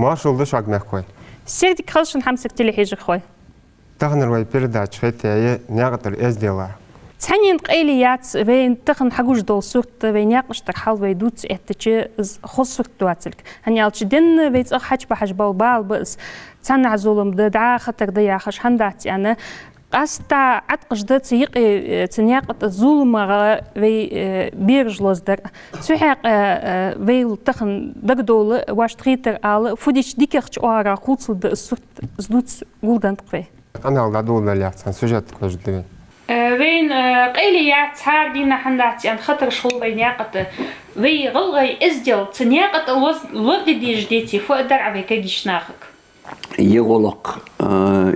ما شغلش عقناك خوي سيدي خلشن حمسك تلي حيجك خوي تغنى الواي بيردات شخيتي ناقطر إز ديلا تاني نقيليات بين تخن حجوج دول صوت بين يقش تحال بيدوت اتجاه خصوص تواتلك هني على جدن بيت حج بحج بالبال بس تاني عزولم دعاء خطر ضيع خش هندات أنا قاستا عتقش ده تنياق الظلم في بيرج لصدر تحق في تخن دقدول واش تغيتر على فوديش ديكرش أورا خلص الصوت زدوت جودن تقفي أنا على دول اللي أحسن سجت كوجدين وين قيليات هاردينا حنداتي أن خطر شغل بينياقة في غلغي إزدل تنياقة الوقت دي جديتي فوق درع في كيجيش ناخك يغلق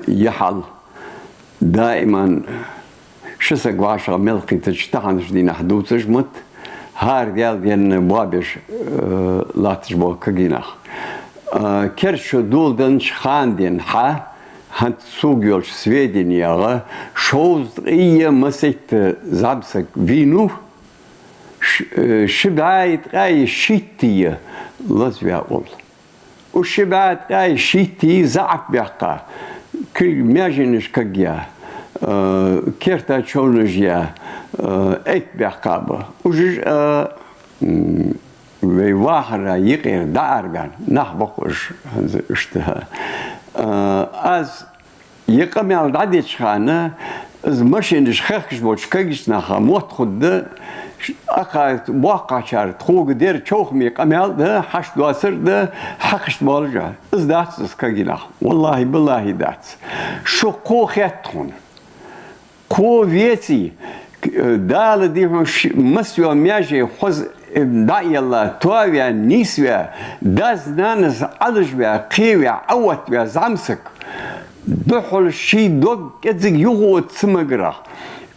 يحل دائما شسق وعشرة ملقي تجتحن جدينا حدود تجمت هار ديال بوابش لا تجبو كجيناخ كرش دول دنش خاندين هانت سوغيولش سويدين ياغا شوز إيه مسيت زابسك فينو شبعايت غاي شيتية لازويا أول وشبعايت غاي شيتي زعك بيحقا كل ماجنش كجيا كيرتا تشولوجيا اك بيحقابا وجج وواحرة يقير دار بان نحبقش اشتها از يقام على عدد شخانة از ماشينش خخش بوش كيش نخا موت خد أقا واقع شار تخوق دير تشوخ مي قمال ده حش دواسر ده حقش بالجا از داتس از كجينا والله بالله داتس شو قو خيتون قو فيتي دال دي مسيو مياجي خوز داي الله توابيا نيسويا داز نانس عدجويا قيويا عوتويا زعمسك دخل شي دوغ كتزيك يغو تسمقرا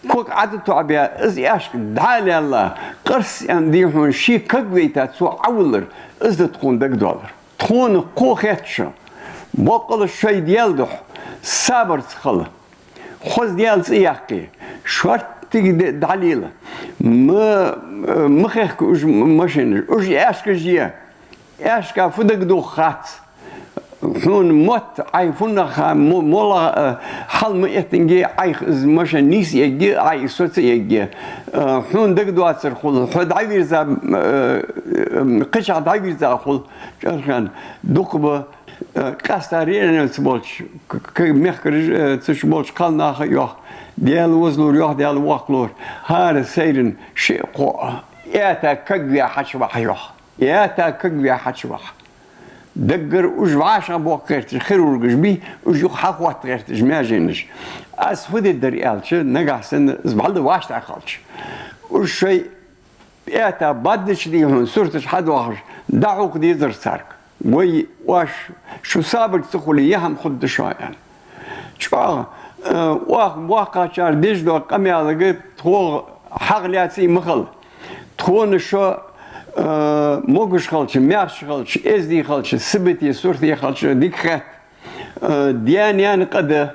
كوك عدتو عبيا از ياشك دالي الله قرس ينديحون شي كقويتا تسو عولر از تكون دك دولار تكون قو خيتشا بقل الشي ديال دوح صابر تخل خوز ديال سياقي شورت تيجي دليل ما مخيخ وش ماشين وش ياشك جيا ياشك فدك دو خات حون موت عي فنا خا مولا حل ما يتنجي عي ماشين نيس يجي عي صوت يجي حون دك دو أثر خل حد عي زا قشع عي زا خل كان دكبة كاستارين تبولش كمخرج تشبولش قالنا خيوه ديال وزلور يوح ديال واقلور هذا سيرن شيء قوة ياتا كقيا حشبح يوح ياتا كقيا حشبح دقر وجبعاش بوقيرتش خير ورقجبي وجو حقوات غيرتش ما جينش أسفد الدريالش نقع سن زبالد واش تعقلش والشيء ياتا بدش ديهون صورتش حد واخر دعوك دي زر سارك وي واش شو سابق تخولي يهم خد شوية شو واقع شار ديش دو قمي على قد تخو حقلياتي مخل تخون شو موقش خلش مياش خلش ازدي خلش سبتي صورتي خلش ديك خات ديانيان قد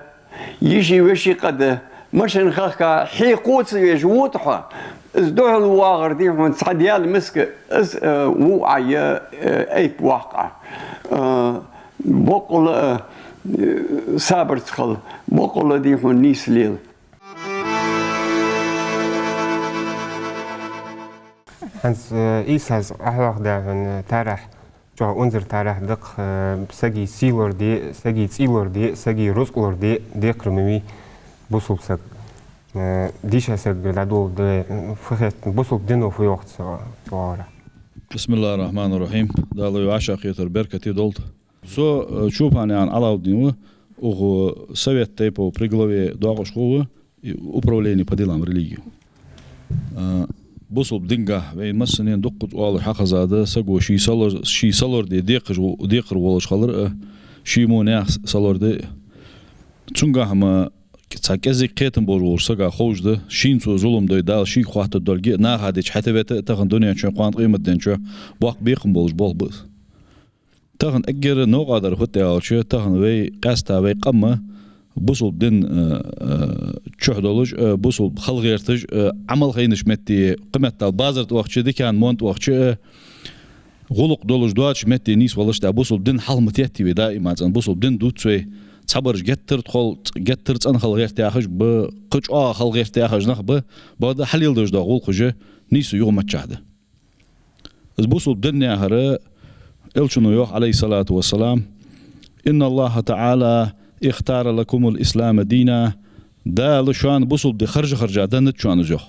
يجي وشي قد مشن خاكا حيقوت يجوطها ازدوه الواغر دي من صديال مسك از وعي ايب واقع بقول صابر تخل بقول دي من نيس ليل هنس إيساز أحلق ده من تاريخ جو أنظر تاريخ دق سجي سيلور دي سجي سيلور دي سجي رزقلور دي كرمي بوصل سج ديش سج لدول ده فخت بوصل دينو في وقت سوارة بسم الله الرحمن الرحيم دالو يعشق يتر بركتي دولت سو чупане ан алаудниву у совет типу при главе дуаго школы и управление по делам религии. بوصل بدنجة بين مسنين دقت وعلى حق زاده سجوا شي صلور ديقر ولش خلر شي مونع صلور دي تونجا هم كتاكزي قيتن بوجور سجا خوش ده شين سو ظلم ده دال شي خواهت دالجي نا هادي حتى بيت تاخن دنيا شو قوانت قيمة دنشو باق بيقم بولش بول بس تاخن أجر نوع قدر خدت عالشة تاخن وي قاستا وي قمة بوصل بدن تشهدولج بوصل خلغيرتج عمل خينش متي قمة البازرت وقت دي كان مونت وقت غلق دولش دواتش متي نيس ولش دا بوصل بدن حل متيتي دائما بوصل بدن دوتسوي صبرش جترت خل جترت أن خل غير تأخذ بقش خل غير تأخذ نخ بعد حليل دوش دا غلق جه نيسو يوم متشهده از بوصل بدن يا هره إلشنو يوح عليه الصلاة والسلام إن الله تعالى اختار لكم الإسلام دينا دا لشان بوصل بدي خرجة دا نتشان زوخ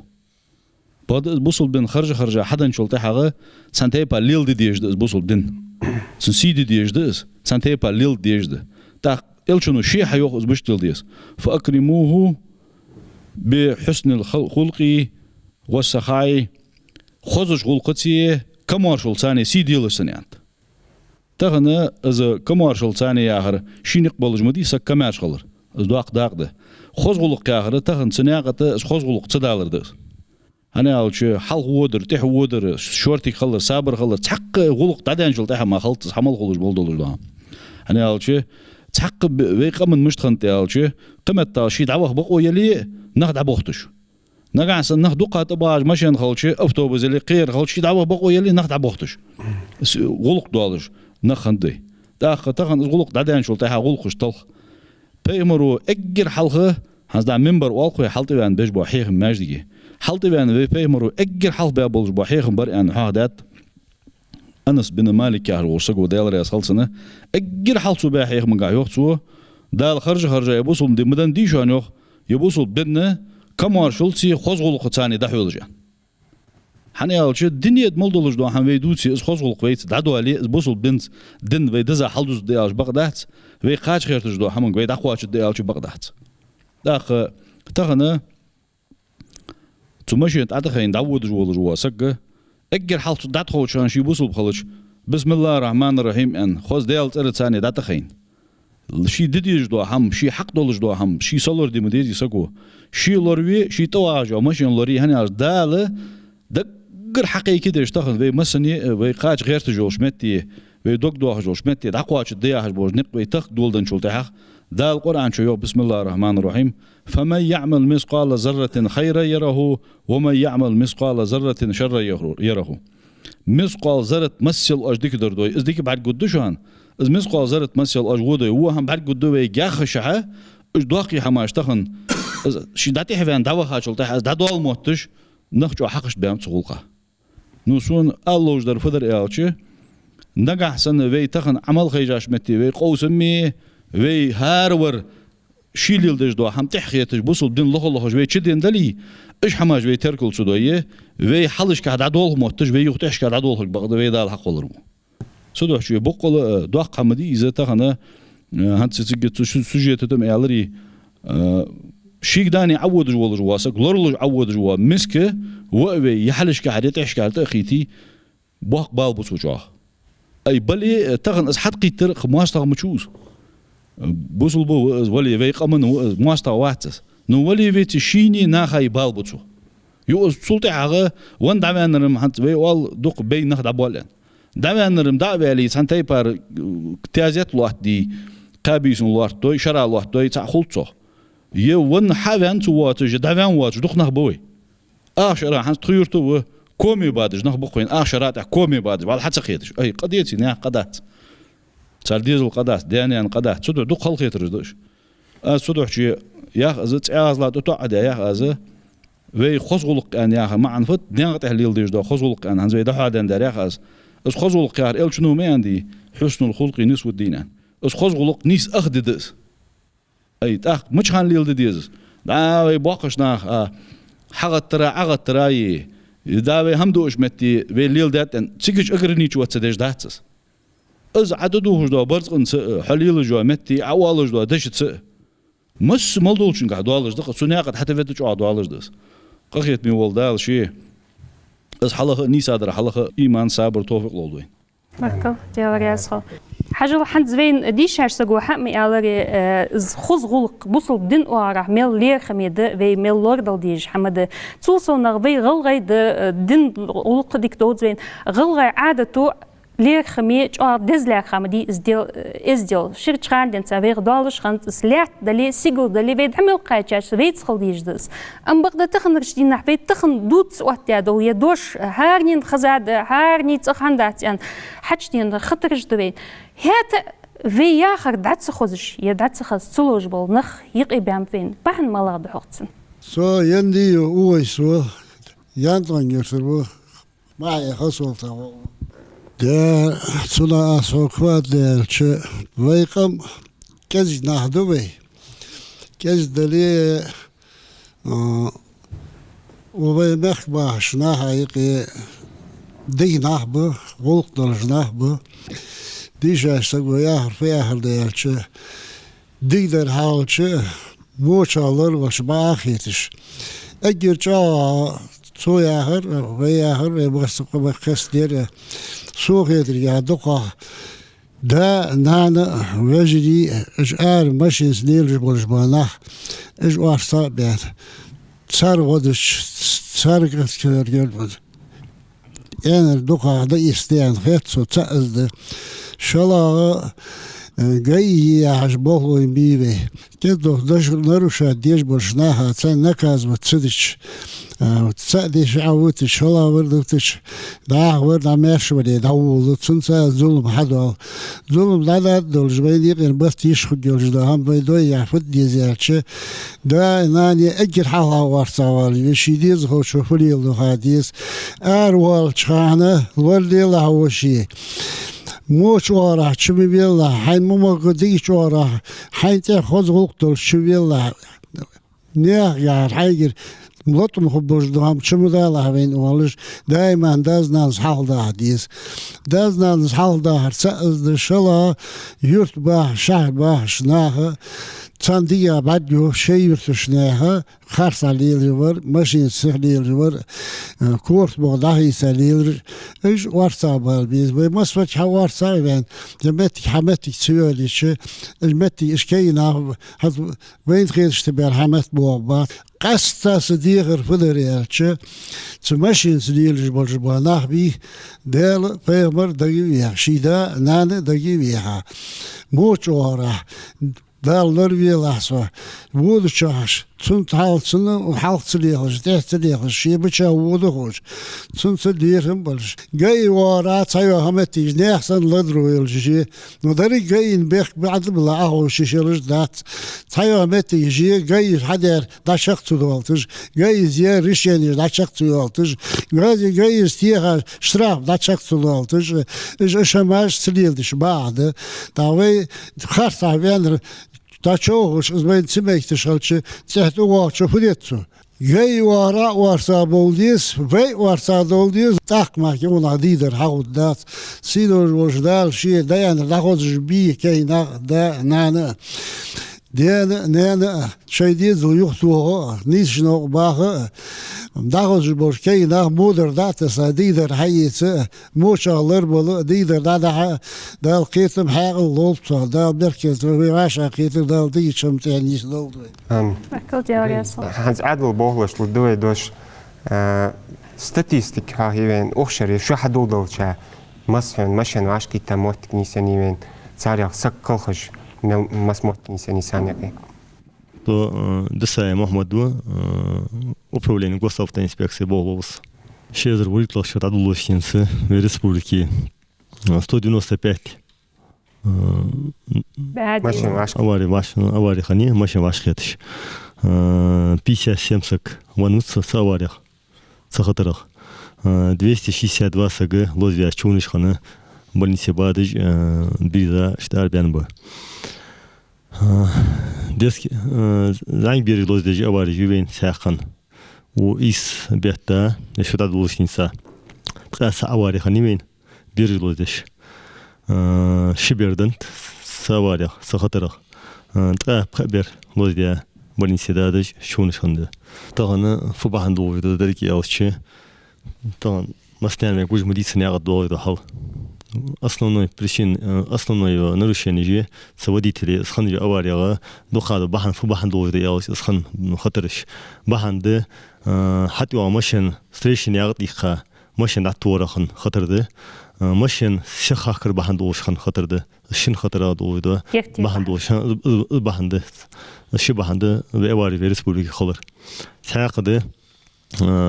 بعد بوصل بن خرجة حدا نشلته حاجة سنتي با ليل دي ديجد از بوصل بدن سنسي دي ديجد سنتي با ليل ديجد تا إلشنو شيء حيوخ از بشتل ديس فأكرموه بحسن الخلق والسخاء خذش خلقتي كمارشل ثاني سي ديلش سنيانت تغنى از كمارشل ثاني ياهر شي نقبلج مدي سك كمارشلر از داق ده خذ خلق ياهر تغن سنياقت از خذ خلق تدالر دس أنا أقول حلق ودر تح ودر شورتي خلر صابر خلر تحق خلق تعدين شل تح ما خلط حمل خلوش بولدولش ده أنا أقول تحق بيق من مشتخنت أقول قمت شيء دعوه بقو يلي نخد عبوختش نقعس نخ دقة تباج ماشين خلشي أفتوبز اللي قير خلشي دعوه بقو يلي نخد عبوختش خلق دوالش نخندي داخ تخن خلق تعدين شل تح خلقش طلق بيمرو أجر حلقه هذا دا منبر والقوي حلتي وان بيج بوحيخ ماجدي حلتي وان بيمرو أجر حلق بيبولج بوحيخ بر أن هادات أنس بن مالك يا ورسق وديال رئيس خلصنا أجر حلق بوحيخ من قاعد يوقتوا دال خرج يبوصل دي مدن دي شو أنيوخ يبوصل بدنا كمار شلتي خزغل ثاني دحولجان حنا يالش الدنيا مولدولج دو حن ويدوتي از خزغل قويت دعدو علي بوصل بنت دن ويدزا حلدوز ديالش بقدات وي قاش خيرتج دو حمن ويد اخواش ديالش بقدات داخ تغنى تمشي ادخين داود جول جوا سق اجر حلت داتخو شان شي بوصل بخلج بسم الله الرحمن الرحيم ان خوز ديال ثاني داتخين شي دديج دو هم شي حق دولج دو هم شي سولر دي مديزي سقو شي لوروي شي تواج ماشين لوري هنا دال دقر حقيقي ديش تاخذ في مسني وي قاج غير تجوش متي وي دوك دو جوش متي دقواش دياش بوج نقوي تخ دولدن شولتها دا القران شو بسم الله الرحمن الرحيم فمن يعمل مثقال ذره خيرا يره ومن يعمل مثقال ذره شرا يره مثقال ذره مسل اجدك دردوي ازدك بعد قدشان از مثقال ذره مسل اجودوي هو هم بعد قدوي جاخشها اش دوقي حماش تخن شداتي هفان دوا شولتها دا دول موتش نخجو حقش بيام تغلقه نوسون الله جدر فدر يالشي نجح سنة وي تخن عمل خيجاش متي وي قوسمي وي هارور شيليل دش دو هم تحخيتش بوصل بدين لخ وي تشدين دلي اش حماج وي تركل سودويه وي حلش كاد عدول موتش وي يختش كاد عدول بقد وي دال حق ولرمو سودو شوي بقول دو قمدي اذا تخن هانت سيجت سوجيت تم يالري شيك داني عود جوال جواسك لورلج عود جوا مسكه وقوي يحلش كحديت اشكال تاخيتي بوق بال بوسوجا اي بلي تغن از حد قيتر خماس تاع مچوز بوصل بو ولي في قمن ماستا واتس نو ولي في تشيني ناخاي بال بوسو يو سلطي حاجه وان دعوانرم حنت وي وال دوق بين نخد عبولان دعوانرم دعوالي سانتي بار تيازيت لوحد دي قابيس لوحد دوي شرع لوحد دوي تاع خلصو يوون حاوان توات جدعوان وات دوق نخبوي شرع حنت تخيرتو كومي بادج نخبقين شرات كومي بادج بعد حتى خيتش اي قضيتي نيا قدات صار ديزل قدات دياني ان قدات سدو دوق خل خيتر دوش سدو حشي يا از تعازلا تقعد يا از وي خزغلق ان يا ما عنفت ديان تحليل ديج دو خزغلق ان زي دحادن دار يا از خزغلق يار ال شنو ما عندي حسن الخلق نس والدين از خزغلق نيس اخددس اي تاخ مش خان ليل ديز دا وي باقش ناخ عغت تراي داوي همدوش متي وي ليل دات ان تيجش اغرني چو تدش داتس از عددو دو برزقن حليل جو متي عوالج دو دش مس مولدولشن قعدوالج دق سنياقت حتى فتش عدوالج دس قخيت مي ولدال شي از حلقه نيسادر حلقه ايمان صبر توفيق لولوين مركو ديال راسخو حاجه حد زين دي شاش سغو حق مي الري خذ غلق بوصل دين واره ميل لير خميد وي ميل لوردل ديج حمد توصل نغبي غلغي دين غلق ديك دوت زين غلغي عادته leer gemeet desleer gaan die is deel schirtschaan den weer dollars gaan slecht de le sigel de le weet hemel kaartjes weet schuld is dus en bagda tegen er die naar weet tegen doet wat ja door je dos haar niet gezad haar niet gaan dat en had die de getrisch de weet het we jager dat ze goed je dat ze zullen wel nog hier ibam vind pahan malag de hoogten zo yendi oei zo yantan yerso maar je gesult de suna so kwad de che weikam kez nahdu be kez dali وبي مخبا شناها يقي دي نحبه غلق دلش نحبه ديجا استقبل ياهر في آخر ديالش دي در حالش موش alır başı bağıtış اگر جا سو ياهر و ياهر و بسق بخسدير سو خيدر يا دقة دا نانا وجدي اجار ماشي سنيل جبلش بانح اجوار صابيان صار ودش صار كثير جربد يعني دقة دا يستيان خيط سو تأذد شلا جاي عجبه ويبيه كده دش نروش ديش برشناها تان نكاز وتصدش تصدش عوتش شلا وردتش دا ورد عماش ودي داول تنسى ظلم حدا ظلم لا دول جبين يقين بس يشخد جلج ده هم بيدوي يعفد ديزالش دا ناني أجر حلا وارسوال يشيديز هو شوفلي له حديث أروال شخانة وردي له وشي موش ورا شبي بالله حين مو قديش ورا حين تأخذ وقت شبي بالله نيا يا حيجر ملطم خبوش دوام شمو داله بين ولش دائما دازنا نصحال ده حديث دازنا نصحال ده هرسأز ده شلا يرت باه شهر باه شناها تانديا بعدو شيء يرتشناها خارس عليه ور ماشين سهلي ور كورت بغداهي سهلي ايش وارسا بالبيز بمسفت حوارسا بين جمتي حمتي تسوي شيء المتي ايش كاينا هذا وين خيرش تبع حمت بوابات قصة صديقر فدريالش تمشين سديل جبل جباناه بي دال فيمر دقيقة شيدا نان دقيقة موش ورا دال نروي لحظة وود شاش تنت حالتنا وحالت ليخش تحت ليخش شيء بتشا وود خوش تنت ليخم بلش جاي ورا تايو همتي نحسن لدرو يلجي ندري جاي نبيخ بعد بلا أهو شيشلش دات تايو همتي يجي جاي حدر داشق تدولتش جاي زيار ريشيني داشق تدولتش جاي استيها شراف داشق تدولتش إيش ماش سليلدش بعد تاوي خارس عبيان تاچوش از من سمعت شالچه تحت واقع فدیتو جای وارسا بولدیس وی وارسا دولدیس تاخما که اون عدیدر حاول دات سیدور وجدال شیء دایان داخوش بی که نه نه شاید زویختو نیست نو باخه داخوش باش که نه مودر دات سادیدر حیث موشالر بول دیدر دال قیتم حق لوبتا دال برکت و واش قیتر دال دیشم تانیش دولد. Akıl diyorsun. Hans adel boğulaş ludoy doş statistik ha hiven oxşarı şu hadodalça masfen maşen aşkı tamotik nisanıven царях sakkalxış масмотик нисаньяки. То десая Мохаммаду управление госавтоинспекции Боловс. Шезер вылетел счет Адуловщинцы в республике 195. Авария хани, машин вашхетыш. 57 сак ванутся с авариях. Цахатарах. 262 сага лозвия чунышхана. Больнице бадыш биза штар бянбы. Дески занг бери лоздеж авария ювен сяхан. У ис бетта счет Адуловщинца. Трасса авария ханимен бери лоздеж. Шиберден саварях сахатарах тра пребер лоздия больнице дадыш чунышханды. Таганы фубахан долвиды дерки алчы. Таган мастанме гуж медицина ягдолвиды хал. Основной нарушение же с водителей сханжи аварияга дохады бахан фубахан долвиды ялч схан хатырыш. Баханды хатуа машин встречный ягд ихха машин аттуарахан хатырды. ماشين شخاخر بهندوش خن خطر ده شن خطر ده بهندوش بهند شو بهند بأواري في ريسبوليك خلر ساق ده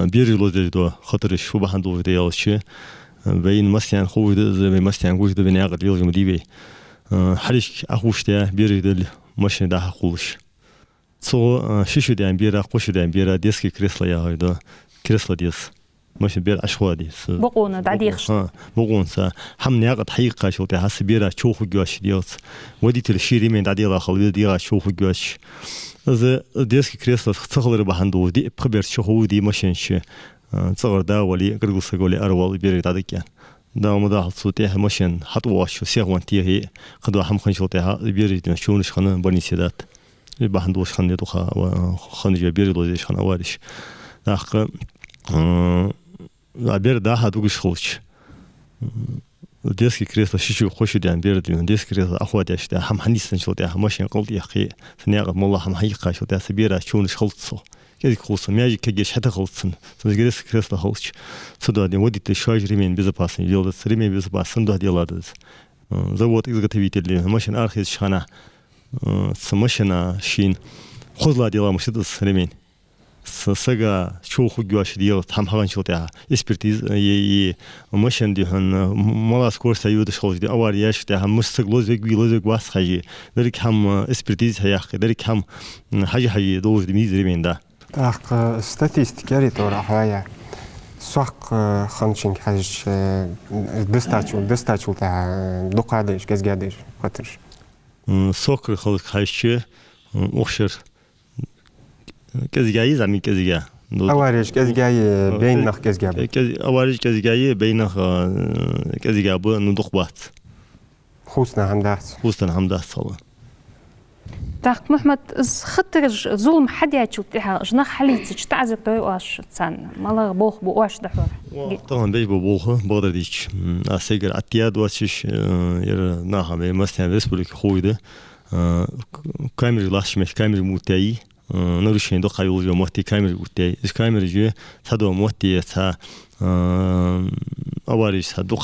بيرجلو ده خطر شو بهندوش ده يالشة بين مستيان خوي ده بين مستيان خوي ده بين عقد يلجم ديبي حريش أخوش ده بيرجل ماشين ده خولش سو شو ده بيرا قوش ده بيرا ديسكي كريسلا يا هيدا كريسلا ديس ماشي بير أشوادي بقونا دعديخش بقون سا هم ناقد حقيقة شو تحس بيرا شوخ جواش ديوس ودي تلشيري من دعدي خلي ديرا شوخ جواش إذا ديسك كريسلا تخلر بهندو دي بخبر شو دي ماشينش تصغر دا ولي قرقص قولي أروال بير دعدك يعني دا مداح صوتيه ماشين حطواش وسيغوان تيه قدوا هم خنشو تها بير شو نشخنا بني سيدات بهندوش خن دوخا خن جبير دوزيش خن أوارش داخل بير ده هادوش خوش ديسك كريسلا شيشو خوش ديان بير ديون ديسك كريسلا أخوات يشتا هم حنيسن شو تاه ماشين قلت يا أخي سنياق مولا هم حقيقة شو تاه سبيرا شونش خلصو كذي خلص مياجي كجيش حتى خلصن سنجلس كريسلا خوش صدق دي ودي تشاج ريمين بيزباسن يلد ريمين بيزباسن ده ديلادز زود إزغتبيت اللي ماشين أرخيز شخنا سماشنا شين خذ ديلا مشتدس ريمين سجا شو خجواش ديال هم هغان شو تاعها إسبرتيز ماشين دي هن ملاس كورس يود شغل دي أول ياش تاعها مستقل لوزق واس خجي ذلك هم إسبرتيز هياخ ذلك هم حاجة دوز دميز ريمين ده أخ استاتيستيكاري تورا حياة سوق خنشين حاج دستاتشو تاع دقادش كزقادش خاطرش سوق خلق حاجة أخشر كزجاي زمين كزجا أوارج كزجاي بين نخ كزجاب أوارج كزجاي بين نخ كزجاب ندق بات خوسنا هم داس صلا تاق محمد خطر ظلم حد يعيشو تها جناح حليتش تعزق توي واش تسان مالا بوخ بواش دحور طبعا بيج بوخ بقدر ديش أسيجر أتياد واشش ير ناها بمستان ريسبوليك خوي ده كاميرا لاش مش كاميرا موتاي نورشين دو قايول جو موتي كاميرا موتاي إس كاميرا جو تدو موتي تا أواريش تدو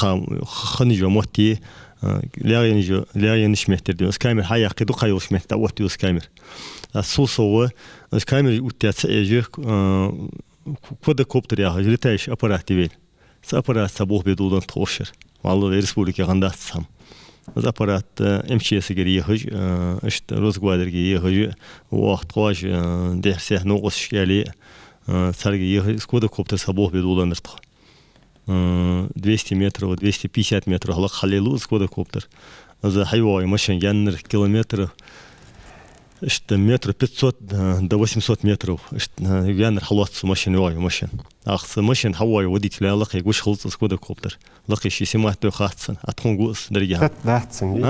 خني جو موتي لاين شمهتر دي إس كاميرا هاي قدو قايول شمهتر وقتي إس كاميرا الصوص إس كاميرا موتي تسأجه كودا كوبتر يا هجري تايش أباراتي سأبارات سبوه بدودن توشر والله ريسبوليكا غندات سام زابارات امشي سجري هج اشت روز قادرجي هج وقت قاش ده سه نقص شكالي سرجي هج سكودا كوبتر سبوه بدولان نرتخ 200 متر و 250 متر هلا خليلو سكودا كوبتر إذا حيوان ماشين جنر كيلومتر اشت متر 500 ده 800 متر اشت جنر حلوات ماشين واي ماشين أخص ماشين هواي وديت لا لقي وش خلص سكودا كوبتر لقي شيء سمعت خاصن أتكون جوس درجة تداتسن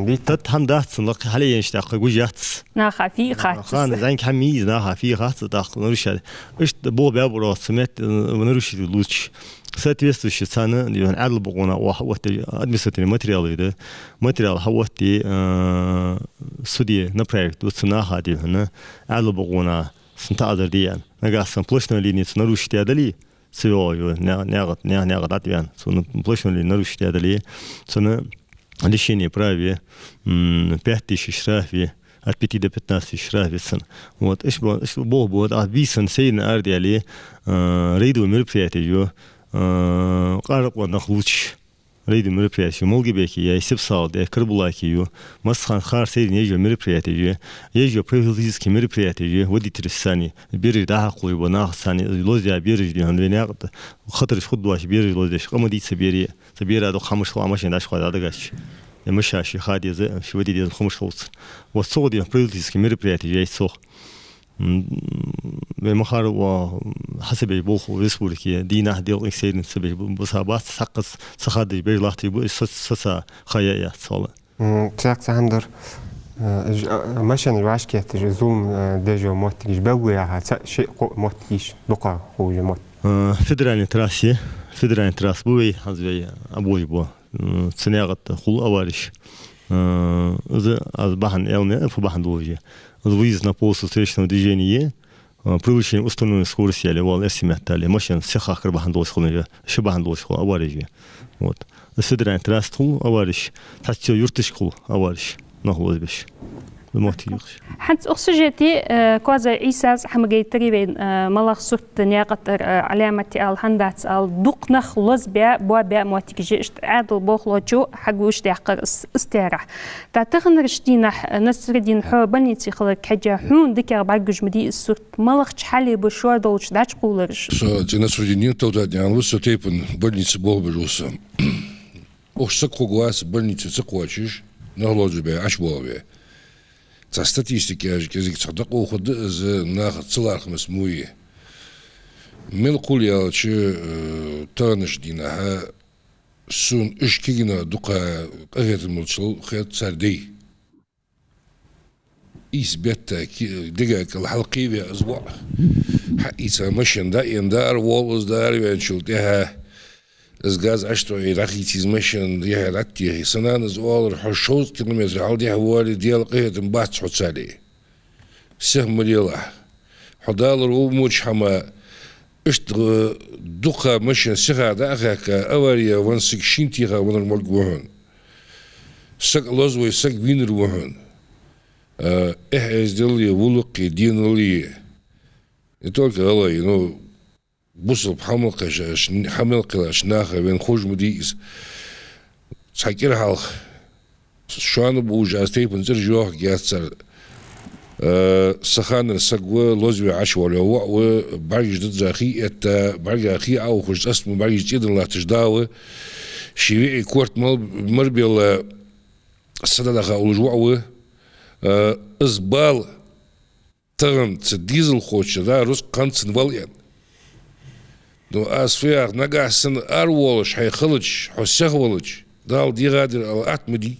دي هم داتسن لقي حاليا اشتاق وجهات ناخا في خاص خان زين كميز ناخا في خاص داخل نروش اشت بو بابرو سمعت ونروش لوتش ساتويست وش سنة اللي عدل بقونا وحوتي أدمساتي ماتريال حوتي سودية نبرايت وصناها دي هنا عدل بقونا سنتعذر ديان نقاسم بلشنا ليني سنروش تيادلي سيويو ناغت عديان سن بلشنا ليني نروش تيادلي سن ليشيني براوي بيحتيش شرافي أربيتي ده 15 شرافي سن وات إيش بود بيسن سيدنا أردي عليه ريدو مربياتي جو قارق ونخلوش ريدو مربياتي مولجي بيكي يا سب صال ده كربلاكي يو مسخان خار سيدنا يجو مربياتي جو يجو بريفيليز كي مربياتي جو ودي ترساني بيري ده قوي وناخ ثاني لوزيا بيري دي هنويناقد خطرش خدواش بيري لوزيش قمدي سبيري دو خمس خوا ماشين داش خوا داغاش مشاشي خادي زي شو ودي دي خمس خلص والصودي بريفيليز كي مربياتي جاي سو بمخار وحسب يبوخ وريسبوليكي دينا ديال إكسيدن سبي بصابات سقص سخادي بيرلاختي بو سسا خيايا صلا تاك هندر ماشان الواش كيت جزوم دجو موتيش بويا شيء موتيش بقى هو موت فدرالي تراس بوي حزبي ابوي بو سنيغت خول اوارش از بحن يومي فبحن دوجي Выезд на полусустречного движения, превышение установленной скорости или вал эсимятали машин всех ахр бахандос хлынжа шибахандос хл аварижи вот федеральный трастхул авариш татчо юртышхул авариш нахлозбеш الموتيخ حتى أخسجتي كوزا إيساس حمجي تريبين ملاخ صوت نياقة علامة الهندات الدق نخلص بيا بوا بيا موتيجي عادل بوخلوجو حقوش تحقق استراح تعتقن رشتينا نسردين حوبني تخلق حاجة حون دكر بعجوج مدي الصوت ملاخ حالي بشوار دولش داش قولرش so نسردين تودا يعني وسط تيبن больницы بول بجوسا أوش سقوا جواس больницы سقواچش نخلص بيا عش بوا تا ستاتيستيكا كذيك تصدق وخد از ناخذ صلاح خمس مويه من قولي شو تانش دينها سون اش كينا دقا قهت المرسل خيط سردي إيس بيتا دقاك الحلقي في أسبوع حقيقة مشين دائن دار والوز دار وانشل تيها إزغاز عشتو إيراخي تيز مشين ديها راتيه سنان إزوال حشوز كيلومتر حال ديها والي ديال قهت مبات حد سالي سهم مليلا حدال رو موش حما اشت دقا مشين سيغا داخاك أوليا وانسك شينتيغا ونرمالك وهن سك لازوي سك وينر وهن ازدلي ولقي دينلي يتوك الله بوصل حملقة شناخة بين خوش مديس ساكير حالخ شوانو بوجه استيبن زر جوح جاتسر سخان سقوى لوزوي عشوالي و برج ضد زاخي برج اخي او خوش اسمه برج جيدن لا تجداوي شيوعي كورت مربيل السدادة ولجوعوي إزبال تغن ديزل خوش دا روز قنصن واليان دو أسفيار نقاسن أرولش حي خلج حسيخ ولج دال دي غادر الأتمدي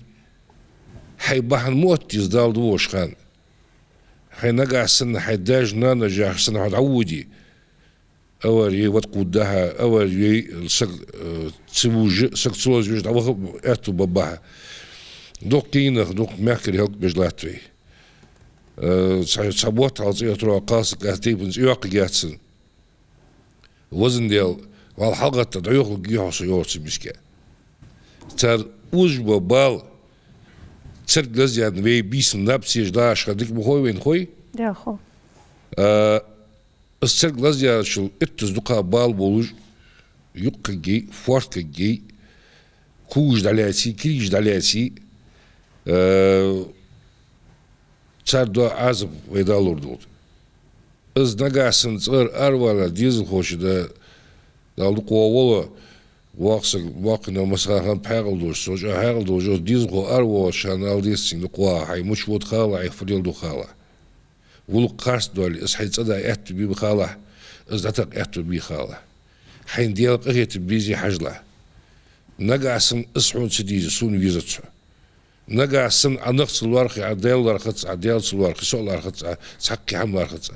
حي بحن موتيز دال دوش خان حي نقاسن حي داج نانا جاح سنة حد عودي أوري وتقودها أوري سك تسوج سك تسوج بيجد أوخ أتو بباها دوك كينخ دوك ماكر هلك بجلاتوي صابوت على زيترو قاسك أهتيبنز يوقي جاتسن وزن ديال والحلقة تدعيوخ الجيوح سيورسي مسكا تار وجبه بال تسرق لزيان وي بيسن نابسيش داش خديك بخوي وين خوي يا خو السرق لزيان شو اتز دقا بال بولوج يقى جي فورت جي كوج دالياتي كريج دالياتي تار دو عزب ويدالور دود از نقاسن صغر أرولا ديزل خوش دا دالو قوة واقنا مثلا هم بحاقل دوش سوجا حاقل دوش ديزل خو أرولا شان الديسين لقوا حي مش ود خالا حي فريل دو خالا ولو قارس دولي اس حي تصدى احتو بي بخالا از داتق احتو بي خالا حين ديال قهيت بيزي حجلة نقاسن اسحون سديزي سون فيزتسو نقاسن عنقص الورقي عديل لارخص عديل الورقي سوء لارخص سحقي حم لارخص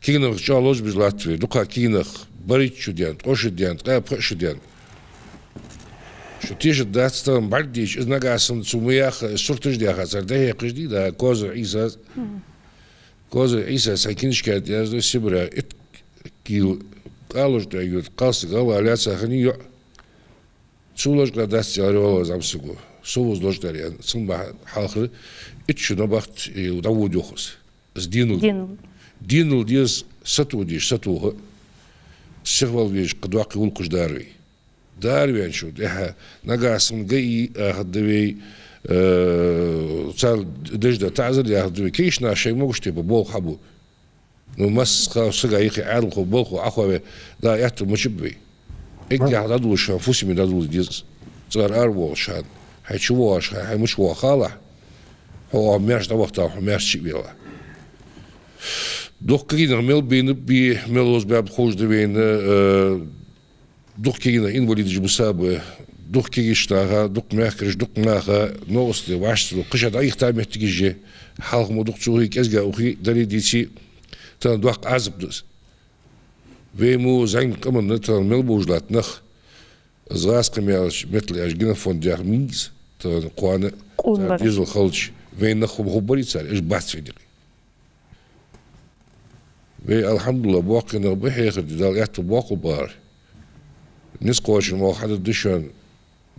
كينخ جالوز بجلاتوي دوكا كينخ بريت شو ديان قوش ديان قاب شو ديان شو تيج داتستان برديش إذ نقاسن سمياخ السرطش دياخا سردهي قجدي دا كوزر عيساس كوزر عيساس هاكينش كانت يازدو سبرا ات كيل قالوش دا يود قاسي قالا علياتسا خني سولوش قلا داستي عريوالو زامسكو سووز لوش داريان سنبا حاخر اتشو نباخت وداود يوخس از دينو ديز ستو ديش ستوه سيغوال بيش قدواقي ولقش داروي داروي انشو ديها نقاسم قي اخدوي تال دجدة تعزل ياخدوي كيش ناشي موشتي ببول حبو نو مس خاو سقا يخي عادل خو بولخو اخوة دا يحتو مشبوي اكي حدادو شان فوسي من دادو ديز صغر اربو شان حي شووا شان حي مش وخالح هو ميرش دا وقتا هو ميرش شبيلا دوك كينا ميل بين بي ميلوز باب خوش دوين دوك كينا انوليد جبساب دوك كيشتاها دوك ماكرش دوك ماخا نوستي واشتلو قشد اي اختار محتاجي حالك مو دوك تسوهي كازقا اخي داري ديتي تان دوك عزب دوس ويمو زين قمن تان ميل بوجلات نخ زغاس قمياش مثل اجينا فون ديار ميز تان قوانا يزل خلج وين نخو بخبري تسال اش بحث في دقي وي الحمد لله باقينا بحيخ دال يحت باقو بار نسقوش ما حد دشان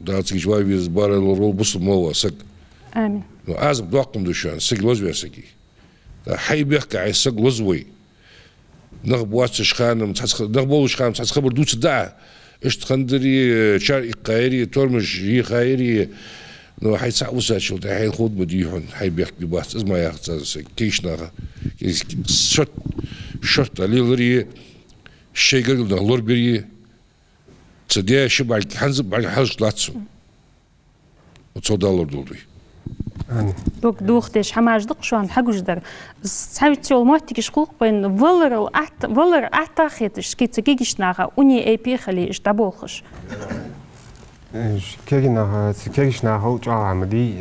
داتي جواي بيز بار الرول بص مو سك آمين نو ازب باقم دشان سك لوزوي سكي دا حي بيحكي عي سك لوزوي نغبوات شخان نغبول شخان تحس خبر دوت دع ايش تخندري شاري قايري تورمش هي خايري نو حي ساعة وساعة شو ده حي الخود بديهون حي بيحكي بس اسمع يا أخي كيش ناقة شرط عليه لري الشيء قال لنا لور بري تصدق شو بعد حنزب بعد حاجة لاتسو وتصدق لور دولي دوك دوختش حماج دق شو عن حاجوش در ساويتي الموتي شقوق بين فولر أحتاخيتش كي تجيش ناقة وني أي بي خلي إيش تبوخش كيش ناهو جا عمدي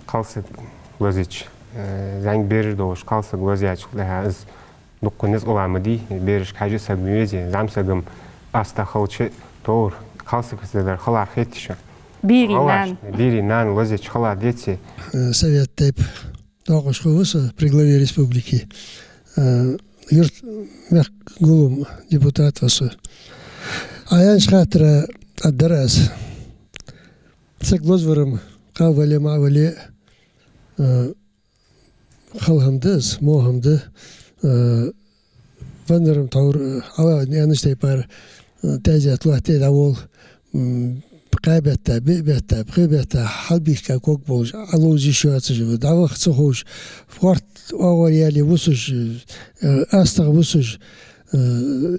قالسك وزيج زين بير دوش قالسك وزيج لها از نقنز أول عمدي بيرش حاجة سبميزي زعم سجم أستخوش تور قالسك زدر خلا خيتش بيري نان وزيج خلا ديتي Совет ТЭП Тоқошқовыса при главе республики юрт мех гулум депутат васы. Аян шхатра аддарас سقلوزورم قاولي معولي خلهمدز موهمد فندرم تور أو نيانشتي بار تاجي أطلع تيد أول قابتا بيبتا بخيبتا حلبيك كوك بولج ألوزي شو أتجيب دعوة خصوش فورت أوريالي وسج أستغ وسج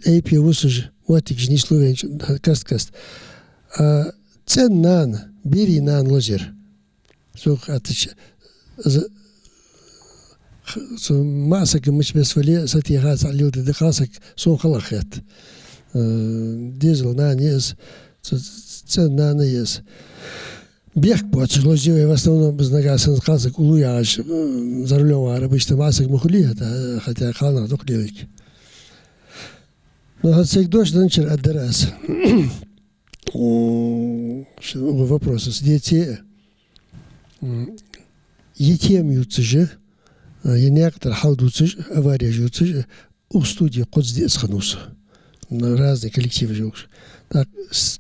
أي بي وسج واتك جني سلوين كاست цен нан, бери нан лозер. Сух атыч. Масак мыч бесвали сати хас алил де хасак сон халахет. Дизел нан ес, цен нан ес. Бег поч лозер в основном безнагасен хасак улуяш за рулем арабышты масак мухли, хотя хана доклевик. Но хасак дождь данчер аддарас. Вопрос. Дети етем ютсыжы, некоторые халдутсыж, авария ютсыж, у студии кодзди схануса. Разные коллективы живут. Так,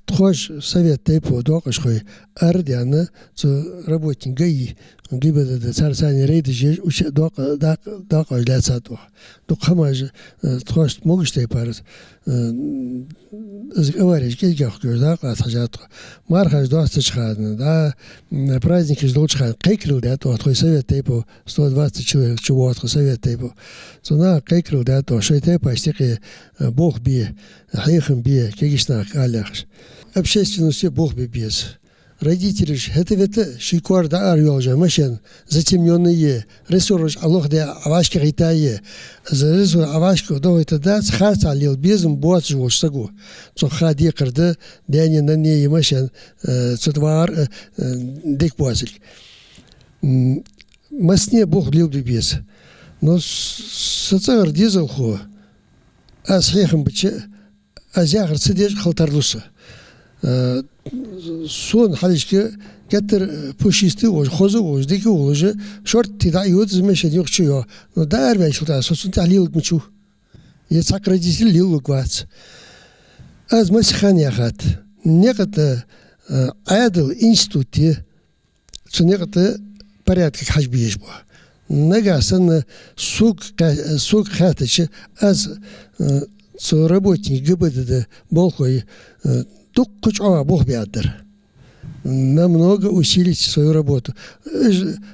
хош совет тайпо докашхой ардиана, то работник ГАИ, гибеда царсани рейды же уча дока для цату. Док хамаж хош могешь тайпарс. Авария кельгах да хажат. Мархаж достачхан, да праздники ждолчхан. Кайкрил да то твой совет тайпо 120 человек чего совет тайпо. Сона кайкрил да то шой тайпо стики бог бие, хайхам бие, кегишнак аляхш. Общественности бог без. Родители же это ведь шиквар да арьолжа машин затемненные ресурс Аллах да авашки гитае за ресурс авашки до это да хас алил безм бот живош сагу то хади кырды дәне на не машин цутвар дик бозил масне бог лил без но соцар дизел хо асхихм биче азягр сидеш халтарлуса сон халишке кеттер пушисты ож хозу ож деки олже шорт тида юд змешен юхчу но дар вешилта сосын талил мчу е сакрадисил лил гвац аз масхан яхат неката айдл институте цунеката порядок хажбиеш бо нагасан сук хатыч аз со работник ГБД болхой Тук Бог бядер. Намного усилить свою работу.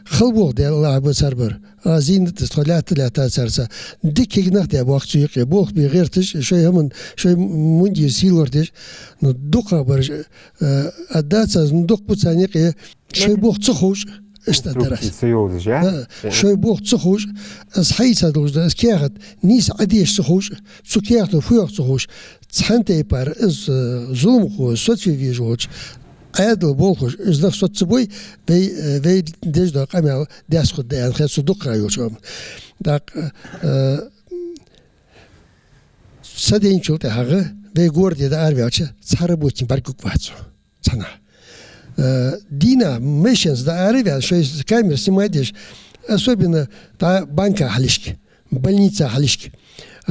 Халбол де лаба царбар. Азин тстолят лята царса. Дикигнах де Бог цуйке. Бог бегертиш, шойман, шой мунди силордиш. Но дука бар аддаца дук пуцанике. Шой Бог цухуш. شوي بوق تخوش صحيت هذا الوجه كياخد نيس عديش تخوش سو كياخد فوق تخوش تحنت يبار از ظلم خو صوت في جوج عادل بولخوش از ده صوت سبوي في ديج ده قمع داس خد ده خد صدق رايو شو داك سدين شلت هذا في غوردي ده أربعة صاربوتين بركوك واتسو صنع Дина Мэшенс да Аревия, что из камер снимаешь, особенно та банка халишки, больница халишки.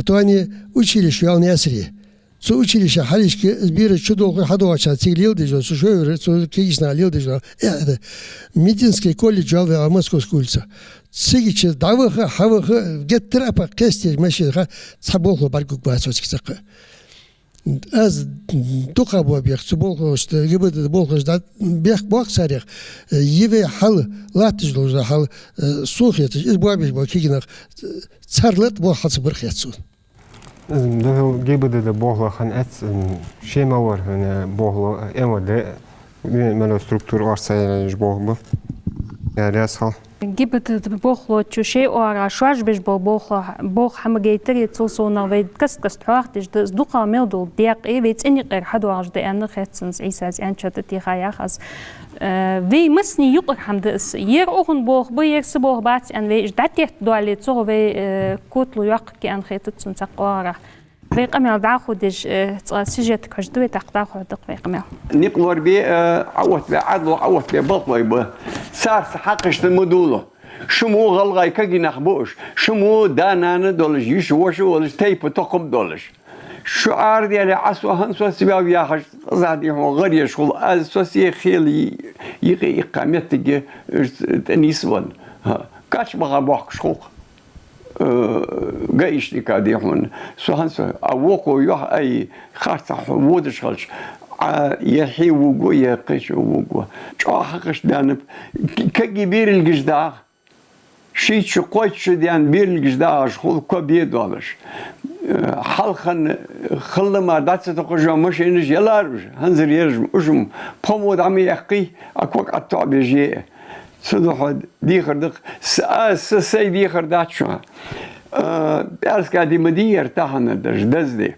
то они училище он ясри со училище халишки сбирать чудо ходовача цеглил дежо сушевер со кигисна лил дежо медицинский колледж в Московской улице цегиче давыха хавыха геттрапа кесте машиха цаболхо баргук басочкисака аз туха бу бех цуболхо что гибет болхо да бех боксарих еве хал латыжло да хал сухет из бабиш бо кигинах царлет бо хацбырхетсу ده جيبده ده بوهلا خان أت شيء ما ور هنا بوهلا إما ده من الستركتور أرسل جبوه يعني أصلا جيبده بوهلا تشي أو شواج بيج بوهلا بوه حمجيتر يتصلون ويد كست حاختش ده صدقة ميلدو ديق إيه بيت إني غير حدو عج ده أنا خدسنس عيسى أن شتتي خياخس في مسني يقر حمد ير أخن بوه بير سبوه بات أن في جدتي دوالي تصو في كوتلو يقك أن خيتتسن تقارة في قمل داخودش سجت كجدوي تقداخو دق في قمل نقور بي عوت بي عدل عوت بي بطوي بي صار حقش المدولة شمو غلغاي كاكي نخبوش شمو دانانا دولش يشوشو ولش تيب تقم دولش شعار ديالي عسوا هنسوا سباو ياخش زادي هو غير يشغل اسوسي خيل يقي اقامتك تنيسون كاش بغا بوك شغل جايش دي كادي هون سو هنسوا اوكو يوح اي خاصه حمود شغلش يحي وقو يقش وقو شو حقش دانب كجبير الجدار شي شقوش ديان بير الجدار شغل كبير دولش حلقن خلما داتس تقجو مش إنش يلارج هنزر يرجم أجم بمود عمي يحقي أكوك أطع بيجي صدق ديخر دق سي ديخر داتشو بأرس كادي مدير تاهن درج دزدي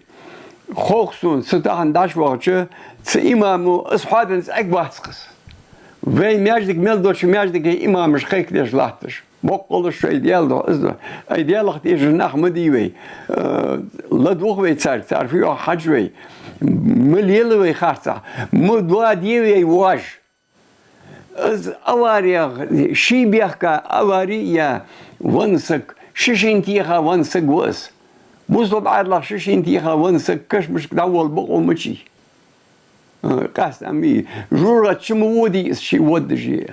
خوخسون ستاهن داش وقتش سإمامو أصحابن أكبر تسقس وين ماجدك ملدوش ماجدك إمام مش خيك ديش لاتش بقول شيء ديالو إزدو أي ديالو خديش نخ مديوي لدوخوي تعرفيه حجوي مليلوي خارطة مدوا ديوي واج إز أواري شي بيحكا أواري يا ونسك شيشين تيخا ونسك وس بوزو بعد لك شيشين تيخا ونسك كش مش داول بقو مشي قاس أمي جورة شمودي شي ودجي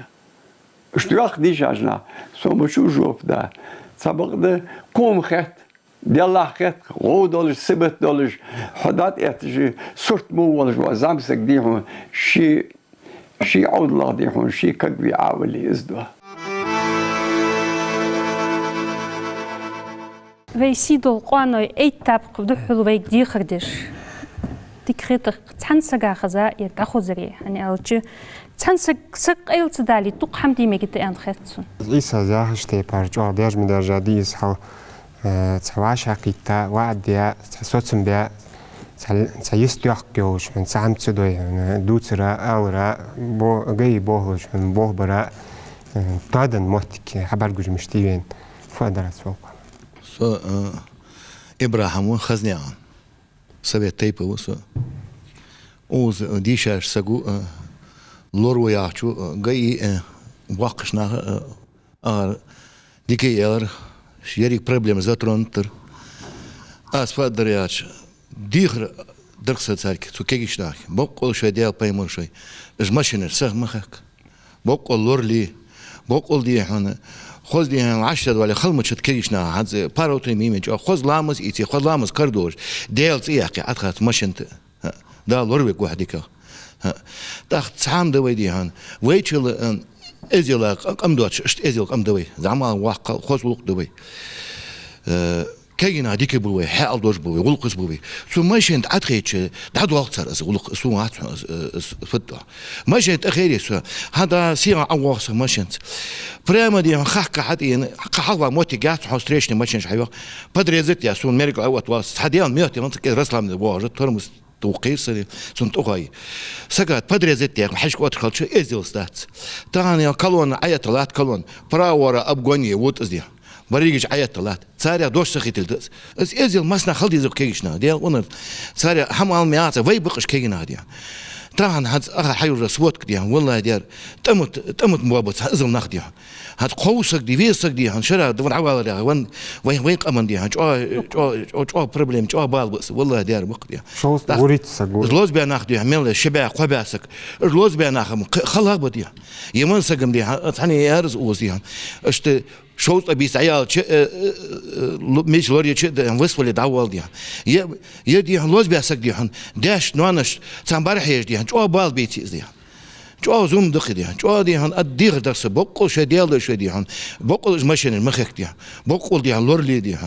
اشتراك دي جاجنا سو شو جوف دا سبق ده قوم خت ديالله خت $5 $7 حدات اتجي صرت مو ولا زامسك ديهم شي عود الله ديهم شي كبي عاولي ازدوا ويسيدو القوانو اي تابق بدحلو ويك دي خردش تكريتر تحنسقا خزا يتاخو زري يعني ألتش تحنسق سق أيل تدالي توق حمدي ميجت أن خدسون إيسا زاهش تي بارجو ديج من درجة ديس حال تواش حقيقة وعد ديا تحسوتم بيا تيستيح جوش من سام تدوي يعني دوترا أورا بو جاي بوهش من بوه برا تادن موتك حبر جوج مشتيين فقدرت فوق سو إبراهيم خزنيان سويت تيبه وسو اوز ديشاش سقو لورو ياچو جاي واقشنا ديكي يار شيري بروبلم زاترونتر اسفادر ياچ ديخر دركسه تارك تو كيشناك بقول شوي ديال بايمون شوي از ماشينر سخ مخك بقول لورلي بقول دي هنا خوز دي هم 10 ولا خلمت كيشنا هذا باروتي ميمج خوز لامز ايتي خوز لامز كردوش ديال تياقي اتخات ماشنت دا لوربك وحدك تاخ تسام دوي دي هان ويتشل ازيلا قم دوتش اشت ازيل قم دوي زعما واق خوز لوق دوي كاينا ديك بوي حال دوش بوي ولقس بوي سو ماشنت اتخيتش داد وقت صار ولق سو هات فتح ماشنت اخيري سو هذا سيغا اوخ ماشنت بريما دي خاك حدين قحوا موتي قاعد حوستريشن ماشنش حيوا بدريزت يا سو ميريكو اوت واس حديان ميوتي منطقه رسلام واجد ترمس توقيس سنت أخوي سقط بدريزت يا حشك وتخلش إزيل ستات تاني كلون عيا طلعت كلون براورا أبغاني ووت إزدي بريجش عيا طلعت ساري دوش سخيت الدس إزيل مسنا خلدي زو كيشنا ديال ونر ساري حمال مياته وي بقش كينا ديال طبعا هاد حيور صوت كدي والله دير تمت موابط ازم ناخدي هاد قوسك دي فيسك دي شرا دور عوال دي وين قمن دي جو بروبليم جو بال بس والله دير وقت دي شو وريت سقول لوز بيا ناخدي عمل شبع قباسك لوز بيا ناخم خلاق بدي يمن سقم دي ثاني يارز اوزي اشت شو بيس عيال مش لوري وصل داول دي يدي لوز بيا سق دي داش نوانش تنبارح يجدي جو بال بيتي دي جو زوم دخي دي جو دي ادير درس بقول شديال شدي بقول ماشين المخك دي بقول دي لورلي دي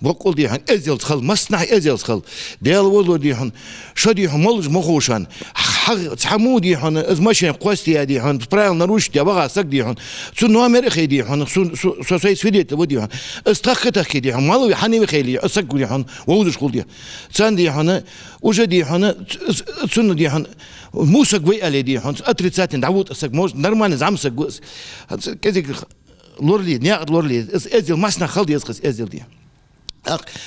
بقول دي ازل خل مصنع ازل خل ديال ولو دي شو دي مولج مخوشان تحمو دي از ماشين قوستي دي برايل نروش دي بغا سق دي سو نوامر خي دي سو سوي سفيدت ودي استخته دي مالو حني خيلي اسق دي وودش قول دي سان دي وجدي سن دي موسى قوي على دي اتريتساتين دعوت اسق موج نرمان زعم سق كذا لورلي نياقد لورلي ازل مصنع خل دي اسقس ازل دي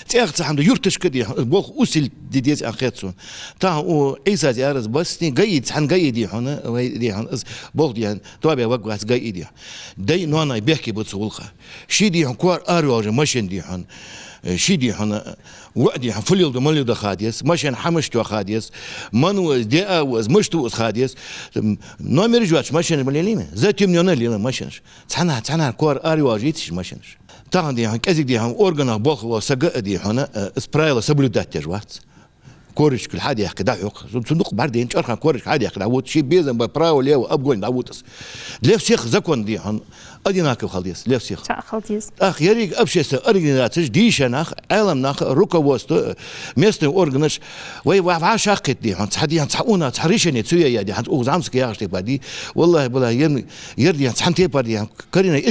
تياغ تحمد يرتش كدي بوخ وسل ديت اخيتسون تا او عيسى زيارز بس ني قيد حن قيد دي هنا دي هن بوخ دي توابع وقعت قيد دي نونا بيحكي بتصولقه شي دي كوار اريو ماشين دي هن شي دي هنا وعدي فليل دو مليل خاديس ماشين حمشتو خاديس منو دي اوز مشتو خاديس نومر جواتش ماشين مليلين زات يمنيون لي ماشينش تحنا كوار اريو جيتش ماشينش تاع دي كازيك دي اورغانا بوخ وسق دي هنا سبرايل سبلودات جوات كورش كل حد يحكي دعوق صندوق باردين شرخ كورش حد يحكي دعوت شي بيزن براو ليو ابغون دعوتس ليف شيخ زكون دي هن اديناك خلديس ليف شيخ خلديس اخ يريك ابشيس ارغناتش ديشناخ عالم ناخ روكا وست ميست اورغنش وي وعاش حقت دي هن حدي تحقونا تحريشني تسويا يا دي او زعمسك يا اختي بعدي والله بلا يردي تحنتي بادي كارينا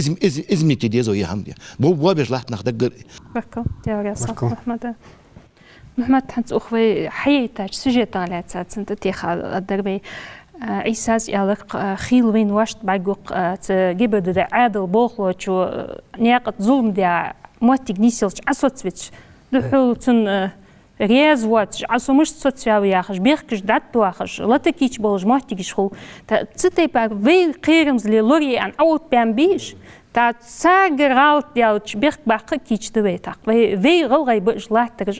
ازمي تديزو يا حمدي بو باش لاحت ناخدك بركو يا صاحب محمد حنت أخوي حياتك سجيت على أساس أنت تيخا الدربي عيساس يالق خيل وين واشت بعجوق تجيب ده عادل بوخلو شو نياقة ظلم ده موتيك نيسيلش عصوت سويتش دحول تن رياز واتش عصو مش سوتشاوي ياخش بيخكش داتو ياخش لا تكيش بولج موتيك شخو تتي بار في قيرمز للوري عن أول بيان بيش تا ساگر غالط ديالش بيخ باقي كيش دويتاق في غلغي بقش لا ترج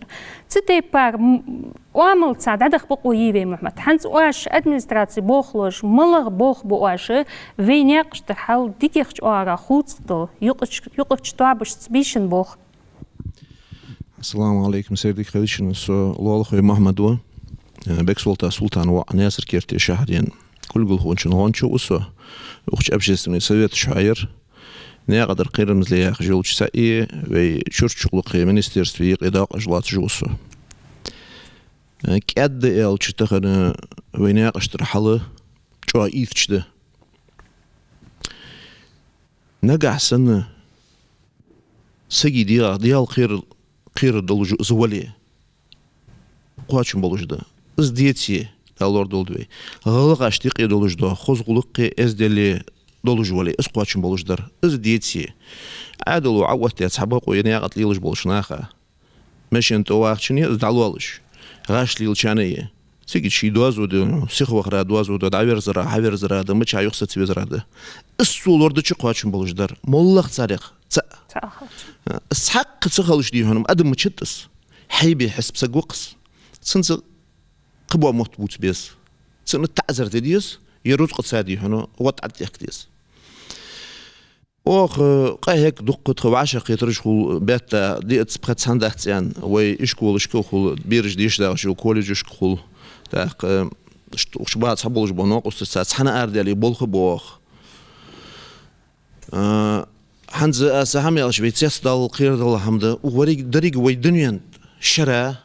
تتي بار وعمل تساعد عدخ بقو يبي محمد حنس واش ادمنستراتي بوخلوش ملغ بوخ بواش في نيقش تحال ديكيخش اوارا خوتستو يقش توابش سبيشن بوخ السلام عليكم سيدي خليشن الله خوي محمد بكسولتا سلطان وناصر كيرتي شهرين كل هونشن هونشو وسو وخش ابجستني سويت شاير نقدر قيرمز لي خجلش ساي وي شورشقلق منسترستوي قداق جلات جوسو كاد ال تشتخن وين قشتر حله جو ايثشده نجح سنه سجي ديال خير دلج زولي قواتشم بولجده از ديتي الور دولدوي غلق اشتيق دولجده خوزغلق ازدلي دولج ولي اسقواتشم بولجدر از ديتي عادلو عوت يصحبق وين قت ليلج بولشناخه ماشي انت واخشني از دالولش غاش ليلشانيه سيجي شي دوازو دو سيخ وخرا دوازو دو داير زرا حاير زرا د مچا يخصت بزراده السولورد چقواتشم بولجدر مولخ صارخ اسحق تخلش دي هنم ادم مچتس حيبي حسب سقوقس سنز قبوا مطبوط بيس سن تعذر ديس يروز قصادي هنا وطعت يكتيس اوخ قاهك دقت وعشق يترجخو بيتا دي اتسبخت ساندختيان وي اشكول اشكول بيرج ديش دا شو كوليج اشكول تاق شبات صبولج بونوق استاذ حنا اردالي بولخ بوخ حنز سهامي الشبيتسيس دال خير دال حمد وريق دريق وي دنيان شرا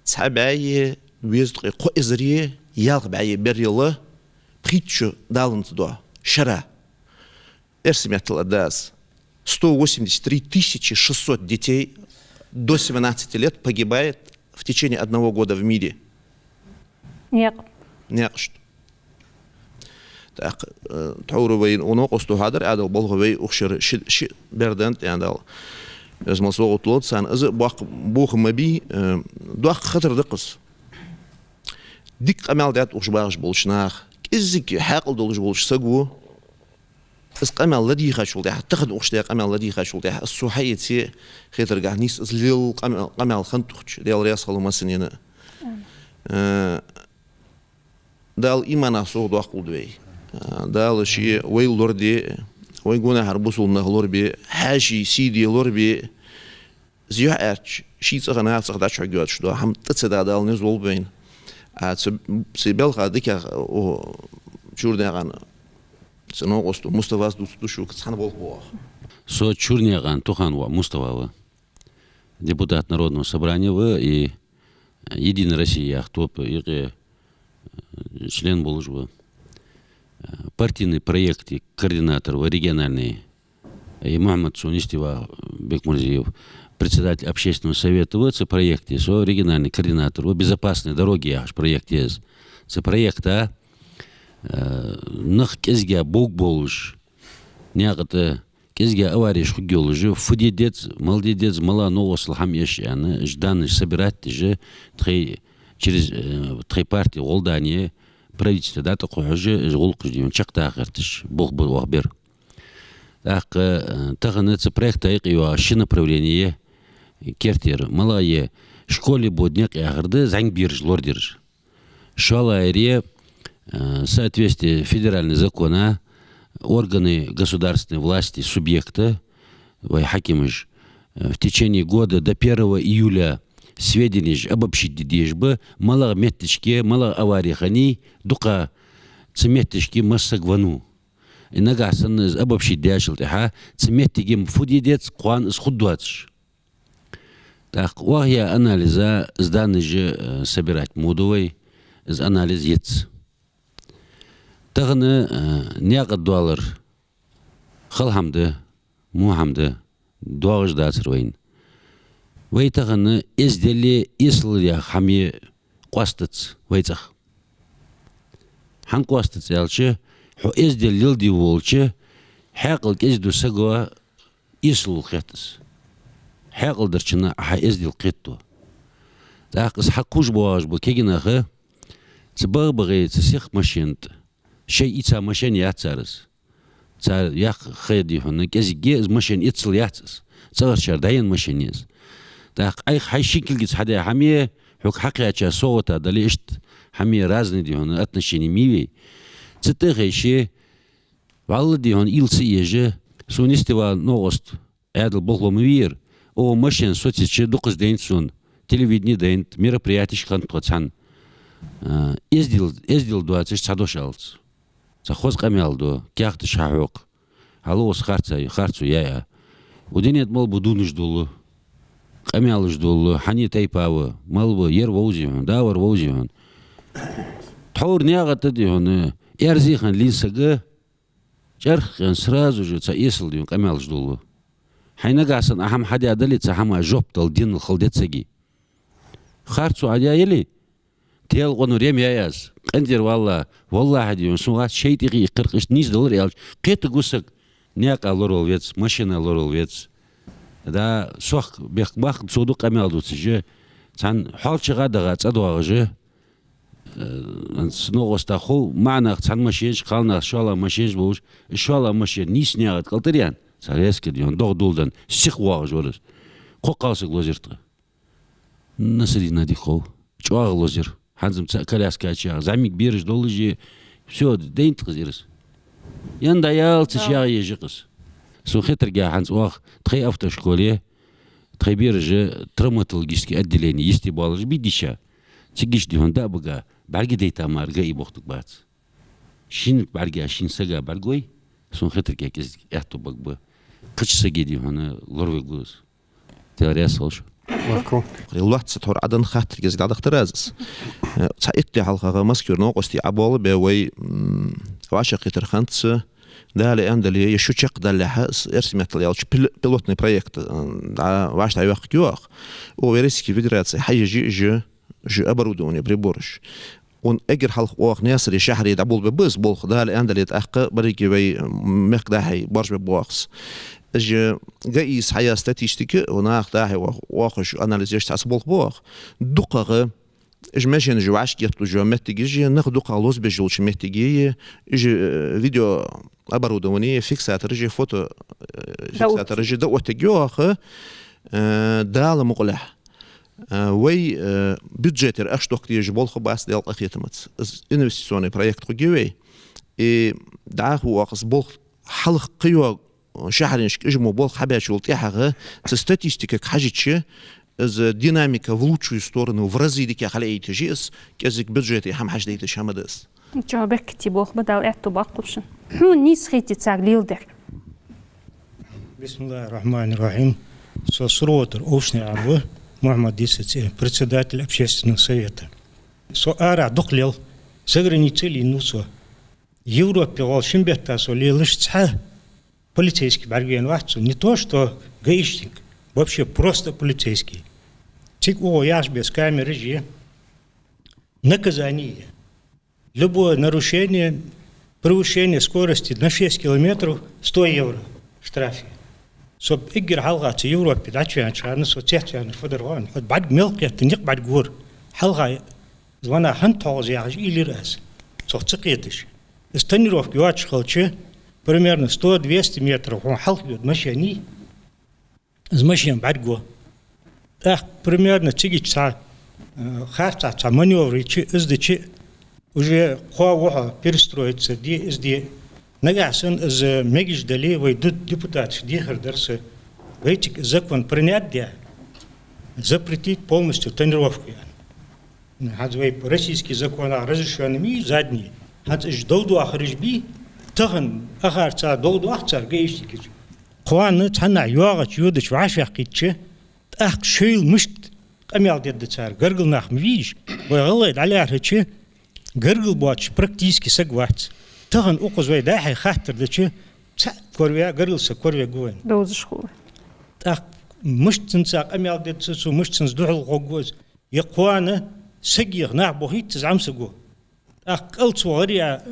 صحابي ويزدقي قو ازريه يالغ بعي بريله بريتشو دالنت دو شرا ارسمت الاداس 183 детей до 17 лет погибает в течение 1 года в мире. Нет. Так, تعوروا ونقصتو هذا عادل بلغوي أخشر شيء بردنت يعني دال از مسوق طلوت سان از بوخ مبي دوخ خطر دقص ديك أمال دات وشباغش بولشناخ إزيك حاقل دولش بولش سقو إس أمال لدي خاشول ده تاخد أختيق أمال لدي خاشول ده الصحية تي خيتر قاعد نيس إزليل أمال خنتوش ديال رياس خلو مسنينا دال إيمانا صوغ دوخ دوي دال شيء ويل لوردي ويقولنا هربوسول نهلور بي حاشي سيدي لور بي زيوح أرش شيء صغنا صغدا شو جوات شو هم تتصدق دال نزول بين سيبل خادك أو شورنا غانا سنو قصتو مستواز دوشو كسحنا بالقوة со Чурняган Туханова Мустава, депутат Народного собрания и Единой России Ахтоп и член Болжва. Партийный проект координатор региональный и Мухаммад Сунистива Бекмурзиев, председатель общественного совета в этом проекте, со региональный координатор безопасной дороги аж проект есть. Это проект нах кезге бог болуш нягыты кезге авариш хугёлы же фудедец молодец мала новосл хамеш яны жданы собирать же через три партии олдание правительство дата кожы жолк ждем чакта гартыш бог был вахбер так тагынцы проект айкыва ши направление кертер малае школе бодняк ягырды заң бирж лордер шалайре соответствие федерального закона органы государственной власти субъекта хакимыш в течение года до 1 июля сведения обобщить дедежбы мало меточки мало аварий хани дука цеметочки массагвану иногда сан обобщить дяшил теха цеметики фудидец куан с худуач так вахя анализа сданные же собирать мудовой из анализ ец تغنى نياق $1 خل حمد مو حمد دوغش داتر وين وي تغنى ازدلي اسل يا حمي قواستت ويتخ حن قواستت يالشي حو ازدل يلدي وولشي حاقل ازدو سقوا اسل خيتس حاقل درشنا ها ازدل قيتو تاقس حقوش بواج بو كيجناخه تبغي تسيخ ماشينت شيء إتسا ماشين ياتسارس تار ياخ خيدي هنا كذي ماشين إتسل ياتس تار شردين ماشين يز تاق أي حي شكل جت حدا حمية حق حقيقة صوتا دليشت حمية رازن دي هنا أتنشيني ميوي تتغي شيء والله دي هنا إلسي يجي سونيستوا نوغست عادل بخلو موير أو ماشين صوتي دوقس دين سون تلفزيوني دين мероприятий خانت قطعن إزدل 20 خۆز قەمێڵدۆ کیاختە شاحۆق هەڵۆس خارچ و یایە ودێنێت مەڵ بۆ دوونش دڵ قەمێڵش دڵ حەنی تەیپاوە مەڵ بۆ یەر وەوزیۆن داوەر وەوزیۆن تحور نیاغەتە دیۆنە ئێرزیخەن لیسەگە جەرخەن سراز وژە چە ئێسڵ دیۆن قەمێڵش دڵ حەینەگاسن ئەحەم حەدیا دەلێت چە هەما ژۆپ دڵ دین خەڵدێت سەگی خارچ و عەدیا یەلی تيل قنور يم ياس قندير والله هديون سوات شيء تيجي قرقش نيز دولار يالش قيت قصك نياك لورول ويتس ماشينا لورول ويتس دا سوق بيخ صدق أميال دوتسجى تان حال شغاد دغات أدواجه سنوغس تاخو معنا تان ماشينش قالنا شالا ماشينش بوش شالا ماشين نيس نياغت قلتريان ساريسك ديون دوغ دولدن سيخ واغ جورس قو قاسك لوزرت نسري نادي خو جواغ لوزر حزم كلاس كاتشا زعميك بيرج دولجي все دين تغزيرس يندا يالتش يا يجقس سو خطر جا حنز واخ تخي افتر شكوليه تخي بيرج تравматологический отделение есть балж бидиша тигиш дихон да бага барги дейта марга и бохтук бац шин барги шин сага баргой су хытыр кекез яту багбы кычса гедихона лорвегус теория солш الوقت ستور عدن خاطر جزء عدد اخترازس سايت لي حلقة مسكور ناقصتي عبال بوي وعشق ترخنتس ده لأن ده اللي يشو شق ده اللي حس ارسمت لي على بيلوتني بروجكت واش تعي وقت يوخ ويرسكي فيدراسي حاجة جي أبرودوني بريبورش ون أجر حلق واق ناس اللي شهري دبول ببز بول ده لأن ده اللي تحقق بريكي بي مقداحي برج ببواقس جايس حياة ستاتيستيكي وناخ داهي واخش أناليزيش تحسبول بواق دقة ماشي جواش كيطلو جو متجي ناخدو قالوس بجولش متجي يجي فيديو оборудование فيكساتور يجي فوتو فيكساتور يجي دو تجيو اخ دال مقلح وي بيدجيتر اشتوك تيجي بولخ باس ديال اخيتمت انفستيسيوني بروجيكت خوغي اي دا هو قص بولخ حلق قيو شهرينش اجمو بولخ حباش ولتيحه статистика حاجتش از ديناميكا в лучшую сторону в разы дикя халейте жис кезик бюджети хам хаждейте шамадас جابك كتبوخ بدأ اعتباقوشن حو نيس خيتي تاغليل در بسم الله الرحمن الرحيم سروتر اوشني عبو محمد ديسة председатель общественного совета ара духлел заграничили нусо Европе волшебета солилыш ца полицейский барген вахцу не то что гаишник вообще просто полицейский тик о яж без камеры же наказание любое нарушение превышение скорости на 6 километров 100 евро штрафе سب إجر حلقة في أوروبا دعشان عشان نسوتيت يعني فدران بعد ملك تنيق بعد جور حلقة زوانا هنتوز يعني إلى رأس صوتيتش استنيروف جواتش خلشة примерно 100-200 метров он حلقة مشاني مشيان بعد جوا примерно تيجي ساعة خارج ساعة маневры إزدي уже قوة перестроиться دي إزدي نجاسن از مجلس دلی و депутат دیگر درس ویچ закон принят dia запретить полностью тренировки. هذا российский закон разрешенными задние. هذا إيش دودو آخرش بي تهن آخر ساعة دودو آخر جيشتكش. خوان تهنا يواقش يودش وعشاقيتش أخ شيل مشت أميال ديد تسار قرقل ناخ مفيش ويغلط على هرتش قرقل بواتش практически سقوات تهن أقص ويدا حي خاطر دتش كوريا قرلس كوريا جوين دوز شخور أخ مش تنساق أميال ديت سو مش تنس دوح الغوجوز يقوانا سجيغ نعبوهيت تزعم سجو أخ قلت وغريا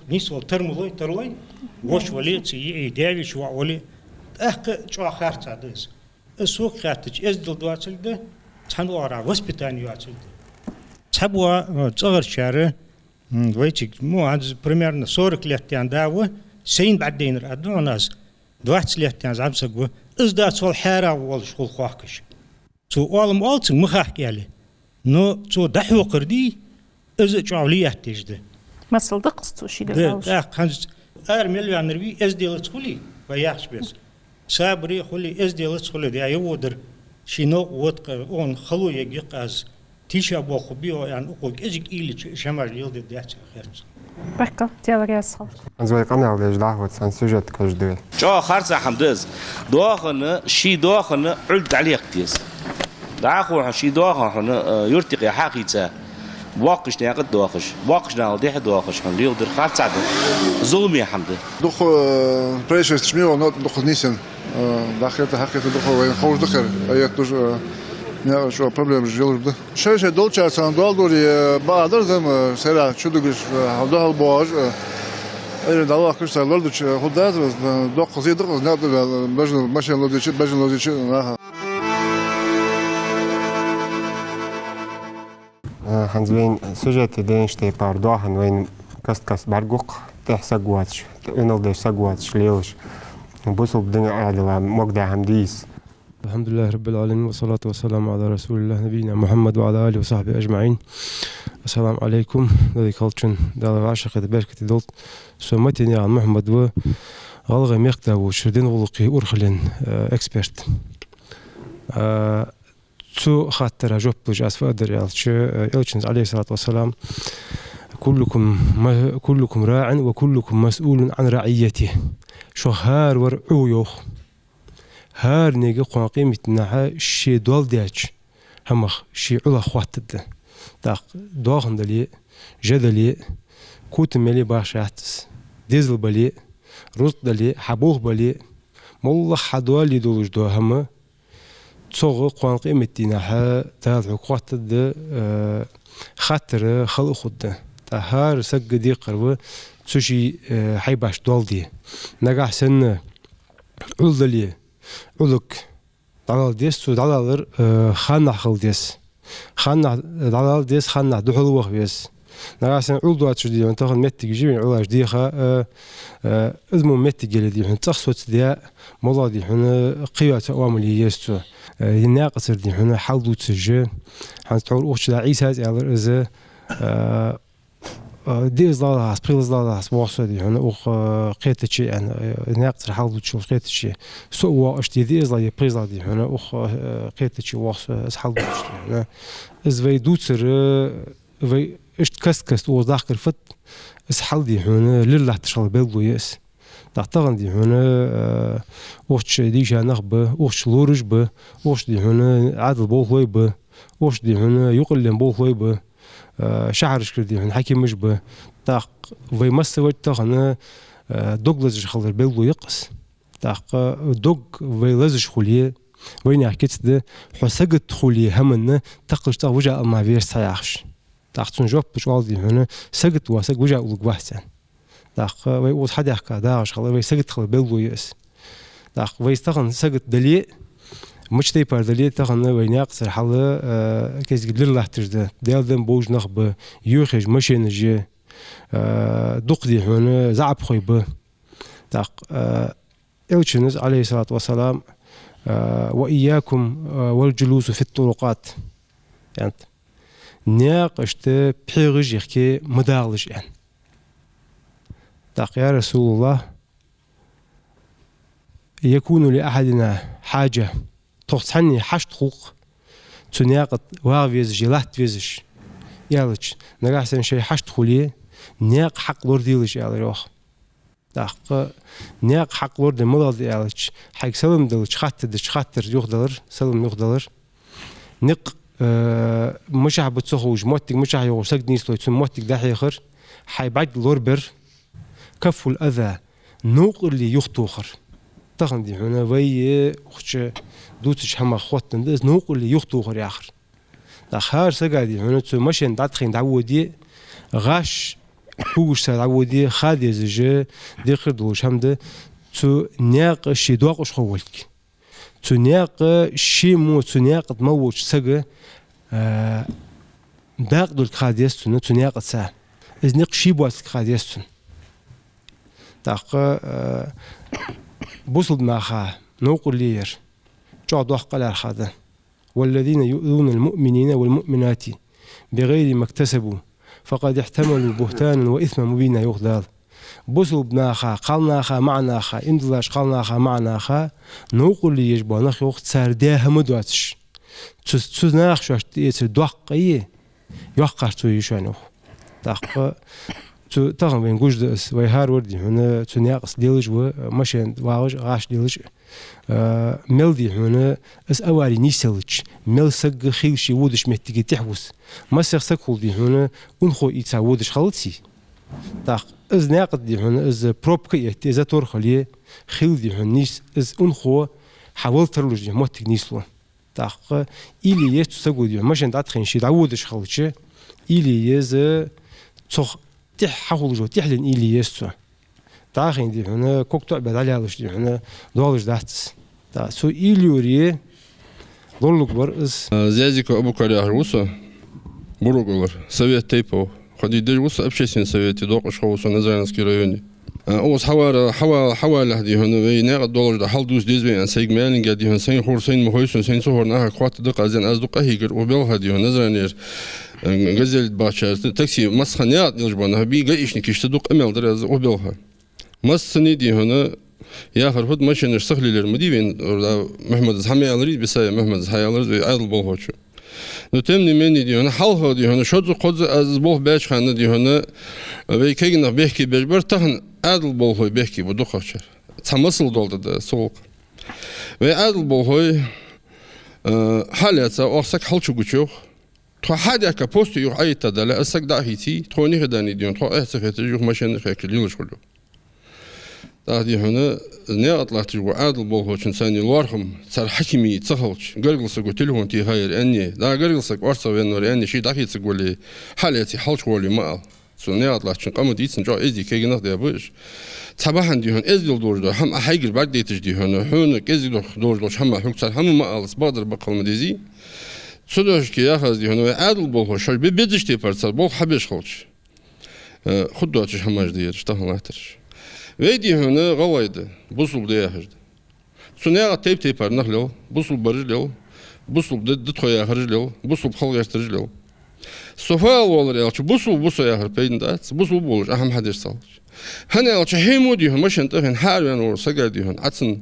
نيس والترملوي ترلوي وش ولي تي داوي شو ولي أخ شو خارت عدس السوق خارتش إزدل دواتل ده تنوارا وسبتاني واتل ده تبوا تصغر شارع ويتشك مو هذا примерно 40 лет عندها سين بعدين رادو ناس 20 лет عم سقوا ازدا صول حاره ولا شغل خواكش تو اولم اولت مخاك يالي نو تو دحو قردي از جاوليه تجده مثل دقستو شي دغاوش خنز مليون ربي از ديل تخلي وياخش بس صابري خلي از ديل تخلي دي يودر شنو وط اون خلو يجي قاز تيشا بوخو بيو يعني أقول إيجك إيلي شمال يلدي دياتش خيرت. بكا تياري أصحاب. أنزوي قناة ليش دعوة عن سجت كجدول. شو خارج حمدز داخلنا شي داخلنا عد عليه قتيس. داخل شي داخلنا يرتقي حقيقة واقش ناقد داخش واقش ناقد ده داخش كان ليل در خارج سعد ظلمي حمد. دخل بريش استشمير ونوت دخل نيسن داخلت حقيقة دخل وين خوش دخل أيات دوش ne şu problem jildi. Şey dolça sandal dori bahadır zam sera çudugiş havda boğaz. Öyle dava kışlar da hudat dokuz yedi ne yaptı başın başın için هنزوين سجت دين شتي باردوهن وين كاس برقوق تحسق واتش انل ده سقواتش ليوش بوصل بدنا عادلا مقدع همديس الحمد لله رب العالمين والصلاة والسلام على رسول الله نبينا محمد وعلى آله وصحبه أجمعين. السلام عليكم. ذي كالتشن دال عاشق بركة دولت سمتني عن محمد و غلغ ميقتا وشردين غلقي أورخلين إكسبرت. تو خاطر جوب بجاس فقدر يالش إلشنز عليه الصلاة والسلام كلكم راع وكلكم مسؤول عن رعيته. شهار ورعويوخ. هار نيجي قاقيم يتنعى شي دول دياتش همخ شي علا خواتد داق دوغن دلي جدلي كوت ملي باشاتس ديزل بلي روز دلي حبوغ بلي مولله حدوالي دولج دو هما تصوغ قاقيم يتنعى دال خواتد خاطر خلق خد تا هار سق دي قرو تسوشي حيباش دول دي نجح سن عل دلي Uluk dalal des, su dalalar xan axıl des. خاننا دلال ديس خاننا دحول وخ بيس نغاسن عول دوات شدي أنت خن متى جيبين علاج ديخا إذا متى جل دي حن تخصص ديا ملا دي حن قيادة أوامل يستو الناقص دي حن حل دوت سجى حن تعور أخش عيسى على إذا ديز لا سبريلز لا سواسو دي حن أخ قيادة شيء يعني ناقص حل دوت شو قيادة شيء سو أشتي ديز لا يبريز لا دي حن أخ قيادة شيء واسو حل دوت شيء إذا في دوت سر في إشت كست وضاخر فت إس حل دي هنا لله تشغل بيلو يس تعتقد دي هنا وش دي جانخ به وش لورج به وش دي هنا عادل بوهوي به وش دي هنا يقلن بوهوي به شعرش كردي هنا حكي مش به تاق في مستوى تاقنا دوغ لزج خلر بيلو يقص تاق دوغ في لزج خليه وين حكيت ده حسقت خليه همنا تقلش تاق وجه ما فيش سياخش تاخذون جوب بشوال دي هنا سقط وسق وجا ولق بحثا تاخ وي وض حد يحكى داش خلا وي سقط خلا بلو يس تاخ وي استغن سقط دلي مش تي بار دلي تاخن وي ناقص حل كيز قد لله تجد ديال ذم بوج نخب يوخج مشين جي دوق دي هنا زعب خويبه تاخ إلشنز عليه الصلاة والسلام وإياكم والجلوس في الطرقات يعني ناقشت بحيرج يحكي مدارج يعني تاق يا رسول الله يكون لأحدنا حاجة تغسحني حشت خوق تناقض واغفيز جلات فيزش يالج نراحسن شيء حشت خوليه ناق حق لور ديلش يالي روح تاق ناق حق لور دي مدال يالج حق سلم دلش خاطر يخدلر سلم يخدلر نق مش بتصخوج موتك مش هيوصل نيس لو تسمى موتك ده هيخر حيبعد لوربر كف الأذى نوق اللي يختوخر تخن دي هنا ويا وش دوتش هم خوتن ده نوق اللي يختوخر يا آخر آخر سجادي هنا تسمى مشين دعتخين دعودي غاش كوش سعودي خادي زج ديخر دوش هم ده تو ناق شيدواق وش خوالك تناق شيمو تناق تموج سجى داق دول خاديستون تناق سا إذنق شيبواس خاديستون داق بوصل معها نوقل لير جا دوح قلار خادا والذين يؤذون المؤمنين والمؤمنات بغير ما اكتسبوا فقد احتملوا بهتانا وإثما مبينا يغدال بوصل بناخا قالناخا معناخا اندلاش قالناخا معناخا نوقل لي يجبو نخ وقت سارداها مدواتش تسناخ شو دوقيه يوقع تو يشانو داق تاغم بين جوج دس ويهار وردي هنا تناقص ديلج ومشين واج غاش ديلج ملدي هنا اس اواري نيسلج مل سق خيلشي ودش متيجي تحوس ما سقول دي هنا انخو يتساودش خلصي داق از ناقد دي هنا از بروبكي تيزا تور خليه خيل دي هنيس از انخو حاول ترلج موتك نيسلو داق إلي يستسقو دي مشين داتخين شي داودش خلصي إلي يز تخ تح حول جو تحلن إلي يستو داخين دي هنا كوكتو بعد على هذا دي هنا دولج داتس دا سو إليوري دولك برز زيادك أبو كاري أهروسا بروغلر совет тейпо خدي دروس общественный совет دوقش خوصا نزرانسكي районе اوس حوالي هدي هنا ويناق دولار ده حال دوس ديزبي ان سيج مالين قاعد هنا سين خور سين مهويسون سين صهور ناها قوات دق ازن از دق هيجر وبل هدي هنا نزرانير غزل باشار تاكسي مسخنيات يجبنا بي قايشني كيش تدق امل درز وبلها مسني دي هنا يا اخر هد ماشين سخلي المديبين محمد حمي الري بساي محمد حيالر عادل بولهوچ نو تمني مني دي هنا حال دي هنا شوز قز از بول باش خانه دي هنا ve kegin behki bejber tahın adil bolhoy behki bu doqaçar tamasıl doldu da soğuk ve adil bolhoy halatsa orsak halçu guçuq to hadaka postu yox ayta da la asak dahiti toni gadan ediyon to ehsefete yox maşanı xekli şulu dadi huna ne atlahtı bu adil bolhoy için sani larhım sar hakimi tsahalç gargılsa go telefon ti hayır enni da gargılsak orsa venor enni şey dahitsi goli halati halç goli mal سوني أطلع شن قاموا ديتسن جا إزدي كي نخ ديابوش صباحا دي هون إزدي دور ده هم أحيجر بعد ديتش دي هون هون إزدي دور هم حكتر هم ما ألس بقدر بقول مديزي صدقش يا خازي هنا عادل بول شو بيدش تي برصة بول حبيش خالص خد دوتش هماش دير اشتهى لاترش ويدي هنا غوايد بوصل بديه هجد سنيا تيب تيبر نخلو بوصل برجلو بوصل ضد خويا خرجلو بوصل بخلق يشترجلو سوفال والله يا بوصل يا هر بين دات بوصل بولش أهم حد يصلش هنا يا هيمو ديهم مش انتهن حارين ورسجل ديهم عطن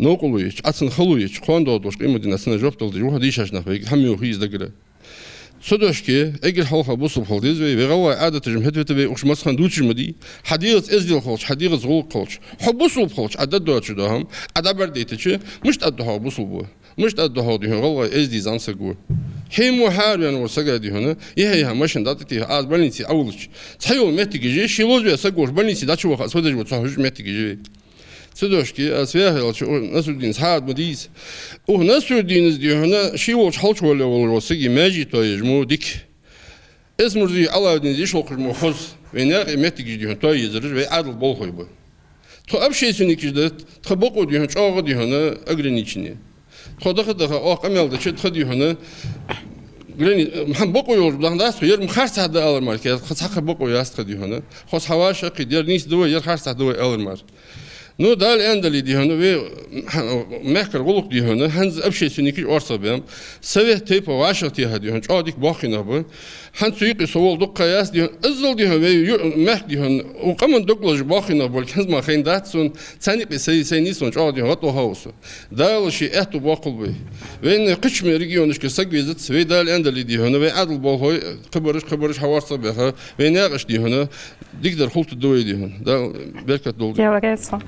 نوقلويش عطن خلويش خواندو دوش قيمة دينا سنة جوبتل دي روح ديش عشنا فيك هم يوخيز دقرة صدقشكي اجل حلقة بوصل بخلديز ويغوى عادة تجمهد وتبي وش مسخن دوتش مدي حديقة ازدل خلش حديقة غول خلش حب بوصل بخلش عدد دوتش دوهم عدد برديتش مش تقدها بوصل بوه مش تقدها ديهم غوى ازدي زانسقو هيمو حارين ورسجل دي هنا يهيها مشن داتتي عاد بلنسي أولش صحيح متجي شيلوز بيسقوش بلنسي داتشو وخ سودج وتصحوش متجي صدقشكي أسفيها نصر الدين سعد مديس نصر الدين دي هنا شيوش حلش ولا وسقي ماجي تويجمو ديك اسمه زي الله الدين دي شلوك المخز ويناغ متجي دي هنا تويزرج ويعادل بولخوي بو تو أبشي سنيكش ده تخبقو دي هنا شاغ دي هنا أغرينيشني خدخ أمل ده شد خدي هنا غريني محن بقو يور بدن داس ير مخرس هذا أول مار كده خد حق بقو ياست خدي هنا خص هواش قدير نيس دوا ير خرس هذا أول مار نو دال أندلي دي هنا و مهكر غلق دي هنا هنز أبشي سنيكش أرصى بهم سوي تيب وعشرة هدي هنا عاديك باقينا به هن سويقي سوال دق قياس دي هنا أزل دي هنا مهك دي هنا وقمن دقلج باقينا بول كنز ما خين داتسون سنيقي سي نيسون عادي هاتو هاوسو دال شيء أهتو باقل به وين قش من ريجيونش كسق زت سوي دال أندلي دي هنا وعدل بالهوي خبرش حوارصة بها وين ناقش دي هنا ديقدر خلط الدوي دي هنا دال بركة دول يا وريسا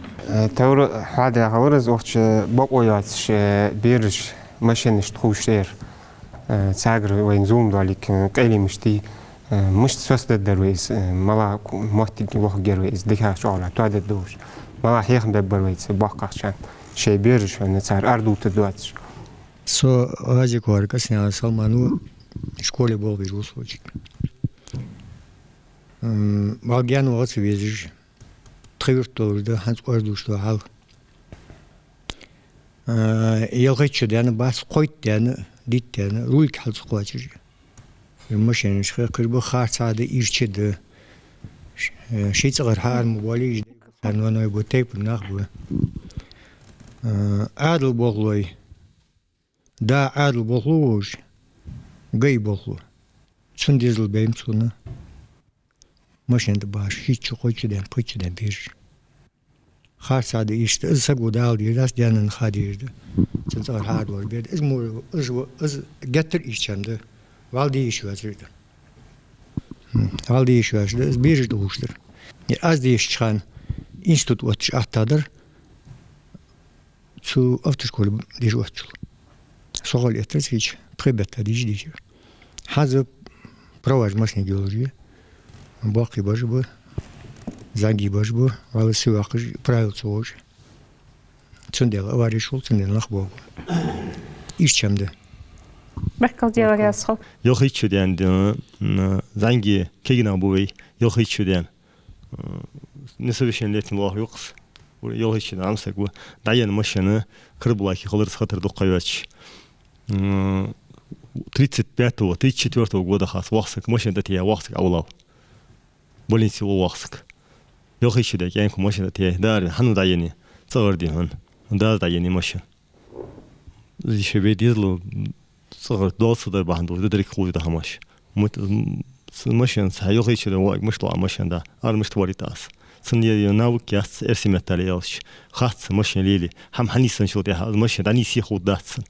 تور حدا غورز وقت بقوياتش بيرج ماشينش تخوشير ساغر وين زوم دالك قيلي مشتي مش سوست درويس ملا ماتي لوخ جرويس ديها شغله تعد الدوش ملا هيخ دبرويس باقاشان شي بيرج نصار اردو تدواتش سو هاجي كوركس يا سلمانو شكولي بول بيروس وجك باغيان وقت بيجي تغيرتولده هنس أردوش لحال يلغيتش ديانا باس قويت ديانا ديت ديانا رويك حلس قواتش المشين شخير قربو خارس هذا إيرش ده شيء صغير حال موبايلي عنوانه يبو تيب ناخبه عادل بغلوي دا عادل بغلوش جاي بغلو شن ديزل بيم سونا ماشين دباش هيك قوتش دين قوتش دين بيرش خارس هذا إيش سقو دال دي راس ديانا خادير ده تنصغر هاد ور بيد اسمه از جتر إيش عنده والدي إيش وزرده والدي إيش وزرده از بيرش دوشتر از ديش خان إنستوت واتش أحتادر سو أفتشكول ديش واتشل سوغل يترس هيك تخبت ديش هذا برواج ماشين جيولوجيا باقي باش زانجي باش ولا سواقش برايل سوج تندل أواري شول تندل نخبوغ إيش كم ده بكل ديال راسخو يخيط شديان ده زانجي كيجنا بوي يخيط شديان نسبشين ليتن الله يقص ويخيط شديان عمسك و دعيان مشينا كربلاكي خلص خاطر دقيقاتش 35 34 года хас вахсак машина тия вахсак аулау болинси ол вахсак ёхи шуда кэн ку машина тия дар хану даяни цагарди хан дар даяни машин зише бедизло цагар досудар баханду дэрик хулда хамаш мут машин са ёхи шуда ваг мышла машинда армышт варитас сынья навык яс эрсиметали ялш хас машин лили хам ханисан шуда машин дани си худатсан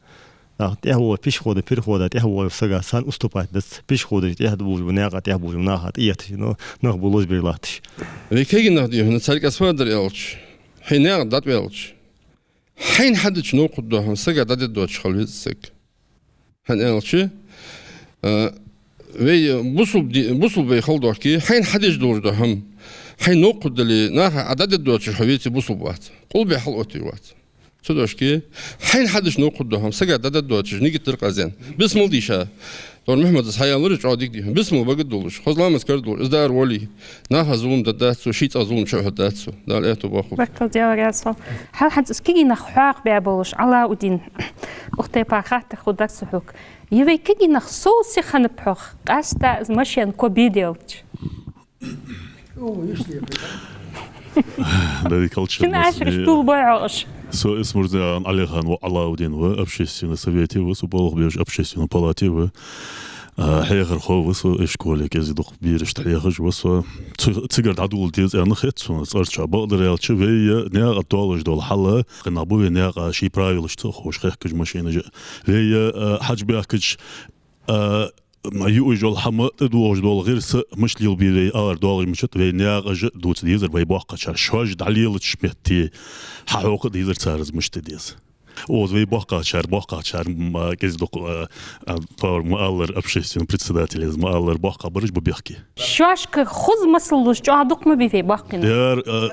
تهوى بيشخود بيرخود تهوى سجى سان أستوبات بس بيشخود تهدبوج وناقة تهبوج وناقة إياتش نقبلوز بيرلاتش. لكي نهدي هنا تسالك أسفادر يالش حين ناقة دات يالش حين حدش نوقد ده سجى دات دوتش خليز سك هن يالش وي بوصل بيخلدوا كي حين حدش دور ده هم حين نوقد اللي ناقة عدد دوتش حبيتي بوصل بات قول بيحل أوتي وات صدقشكي حين حدش نوقد دهم سجى دات دوتش نيجي ترقى زين بسم الله ديشا دور محمد صحيح لرج عاديك دي بسم الله بقد دولش خذ لامس كردول إزدار ولي ناها زوم داتسو شيت أزوم شو هداتسو دال إيتو باخو بكل ديال راسو هل حد اسكيجي نخواق بيابولش على ودين أختي باخات خدك سحوك يبي كي نخصوص خنبحخ قاستا مشين كوبيديلتش كنا عاشر طول بايعش Со Эсмурзян Алихан Алаудин в общественном совете, в Суболхбеж общественной палате, в Хейгер Ховс в школе, где дух бириш Тайгаж, в цигар Адул Диз Анхетсун, Сарча Бадрелче, вея не готовы до Халла, набуе не ши правила, что хош хекж машина же, вея Хаджбекж يوجد الحمد دوج دول غير مش ليل بيري دول مشت وينياغ دوت ديزر بيبقى شواج دليل تشمتي حقوق ديزر تارز مشتديز اوز بيبقى ما كيزدق فور مالر общественный председатель из مالر بقى برج ببيحكي شواشك خذ مسلوش جو عدق ما بيفي باقينا دار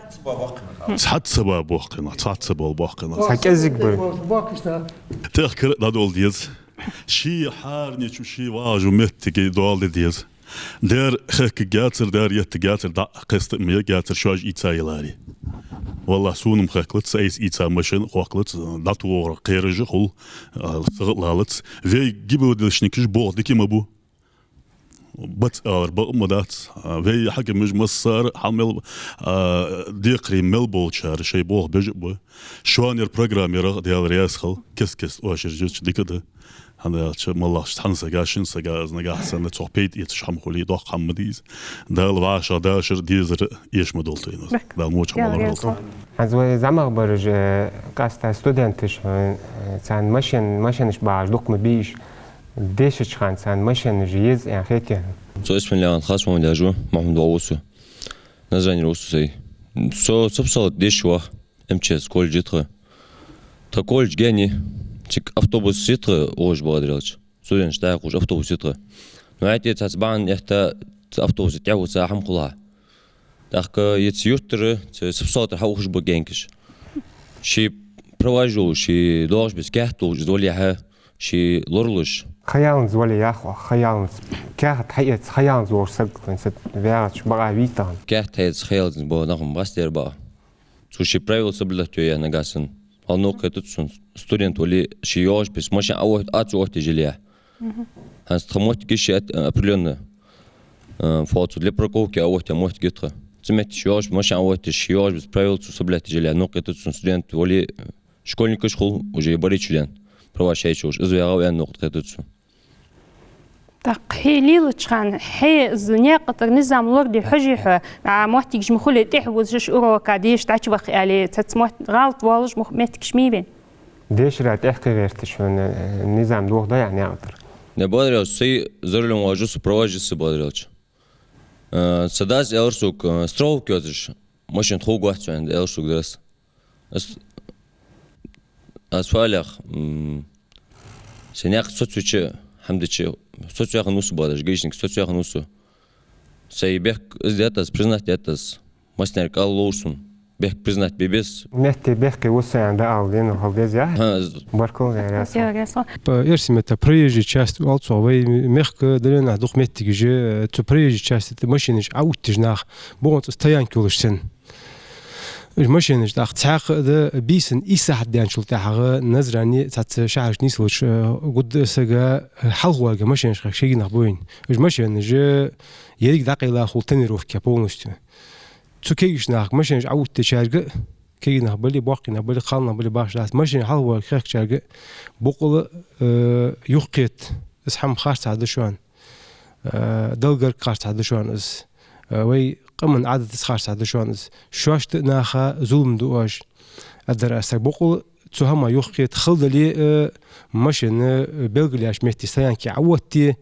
صحت سبا باقينا صحت سبا باقينا سكازك بر تذكر دول ديز شي حارني شي واجو متكي دول ديز دار خك جاتر دار يتجاتر دا قست مية جاتر شواج إيتايلاري والله سونم خكلت سايس إيتا مشن خكلت داتور قيرج خل صغلالت في جيبو دلشنيكش بوه دكي مبو بات مدات في حاجة مش مصار حمل ديقري ملبول شار شي بوه بجبو شوانير برنامير ديال رياسخل كس واشر جوش ديكده هذا ملاش تحنس جاشن سجاز نجاح سنة صحبيت يتشحم خلي ضخ حمديز ده الواشة داشر ديزر إيش مدولتين ده موج حمل هذا زمان برج كاستا ستودنتش سان ماشينش باش دوك مبيش ديش خان سان ماشين جيز يعني خيتي سو اسم الله خاص من داجو محمد ووسو نزاني روسو سي سو سبصل ديش وا امچس كل جيتره تا كل جاني تك автобус ситре ож бадралч студент штайх ож автобус ситре но айти цацбан эхта автобус тягу сахам кула дахка ец юртре сепсотер хауш богенкиш ши проважу ши дож без кахту золиха ши лорлуш خيال زولي يا أخو خيال كاهت حقيقة خيال زور سقط ست فيرش بقى ويتان كاهت هيت خيال زبا نخم باستير با سوشي правил соблюдать нагасан алнока тутсун студент оли шиёж без машин авот ацу жиля ханс тхамот киши определенно фото для парковки авот может гитра цемет шиёж машин авот шиёж без правил соблюдать жиля нока тутсун студент оли школьник школ уже баричулен права шайчуш извягав ян нока тутсун так حيليل تشخان حي زنيا قطر نظام لوردي حجيحه مع موحتي جمخولي تحوز جش أورو كاديش تعش وقت عليه تسموت غلط والج مختك ميبين ديش رات احكي غير تشون النظام دوغ ده يعني أقدر نبادر سي زرلم واجوس проважис бадралч садас элсук строл кёзиш машин хугват чанд элсук дас асфалях сеняк соцуче хамдиче соцяха нусу бадаш гейшник соцяха нусу сей бех издятас признать этас мастер каллоусун бех признать бебес нехте бех ке усян да алдин халдезя баркол яса Ерсим это проезжая часть Алцовой мягко длина документы же то проезжая часть это машины аутижнах бонт стоянки улышсен المشين جداخ تاخ ذا بيسن إسحاد ديان شلته حاجة نزراني تات شعرش نيسلوش قد سجا حلوة مشين شيء نخبوين المشين جا يريك دقيقة خلتني روف كابونستو تكيش ناخ مشين عود تشارج كي نخبلي باقي نخبلي خالنا نخبلي باش لاس مشين حلوة خير شارج بقول يقيت اسحم خارج هذا شون دلقر خارج هذا شون اس وي قمن عدد تسخارش هذا شواش ناخا ظلم دوش الدراسة بقول تهما يخيط خلد لي مشين بلغلي اش مهتي سيان كي عوتي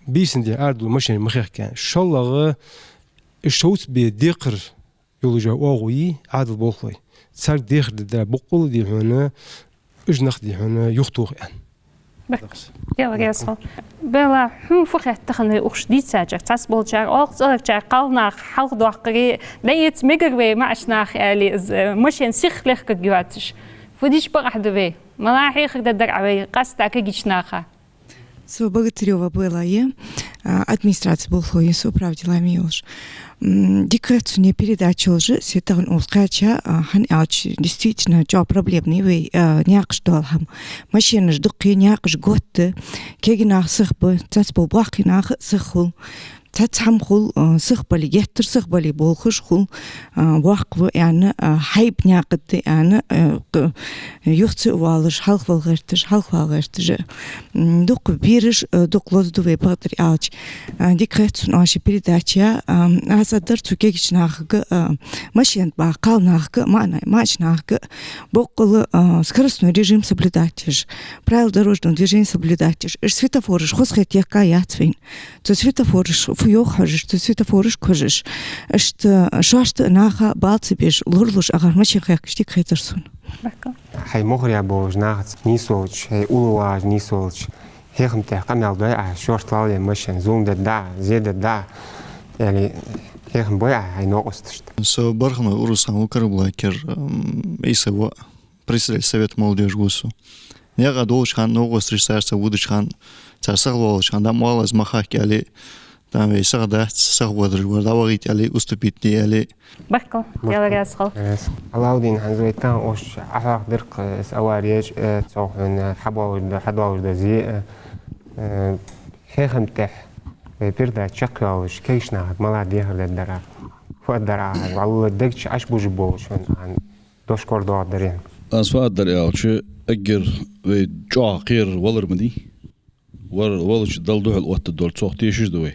بيسن دي اردو مشين مخيخ كان شالله الشوت بديقر يولجا اوغوي عدد بوخلي صار ديخر دي بقول دي هنا اجنخ دي هنا يخطوخ يعني يلا جالسة بلا هم فخر تخن أخش دي ساجر تسبل جار أخ زار جار قالنا حلق دوقري دايت مجروي معش ناخ علي مشين سيخ لخ كجواتش فديش بقى دوي ما راح يخد الدرعوي قصد كجيش ناخه سو بغتريوه بلايه администрация был хлоис управдила уж. Дикацию передачу уже сетаган ускача хан ауч действительно чё проблемный вы няк что хам машина ждуки няк жгот кегинах сыхбы цацбу бахинах сыхул تتحمل سخبلي جهتر سخبلي بولخش خل واقف يعني حيب ناقد يعني يخت والش حلق والغرتج دوق بيرش دوق لوز دوي بقدر أوج ديكرت ناشي بريداتيا أصدر تكيش ناخج ماشي أنت بعقل ناخج ما ماش ناخج بقول скоростной режим соблюдатиш правил дорожного движения соблюдатиш светофориш хосхет якаят свин то светофориш فيوخرج تسويتافورش كوجش اشت شاشت ناخا بالتبيش لورلوش اگر ماشي خيكشتي خيترسون هاي مغريا بوج ناخت نيسولش هاي اولواج نيسولش هيخم تحقم يالدوي شورت لالي مشن زوم دا زيد دا يعني هيخم بويا هاي نوقستشت سو برخنا урусам укрблакер эйсева председатель совет молодежи гусу нега долчхан ногостришсарса вудычхан царсаглолчхан да малаз махаки али там и сагда сагвадр вардавагит али уступит али بحكو يلا راسخو Алаудин ханзуйтан ош ахах дырк саварияж цохун حدوا زي хехмтех перда чакалыш кейшна мала дехер дара фадара والله дэгч аш буж болшон ан дошкордо дарен أسفاد دريالش أجر في جاقير والرمدي والش دل دوح الوقت دول صوت تيشش دوي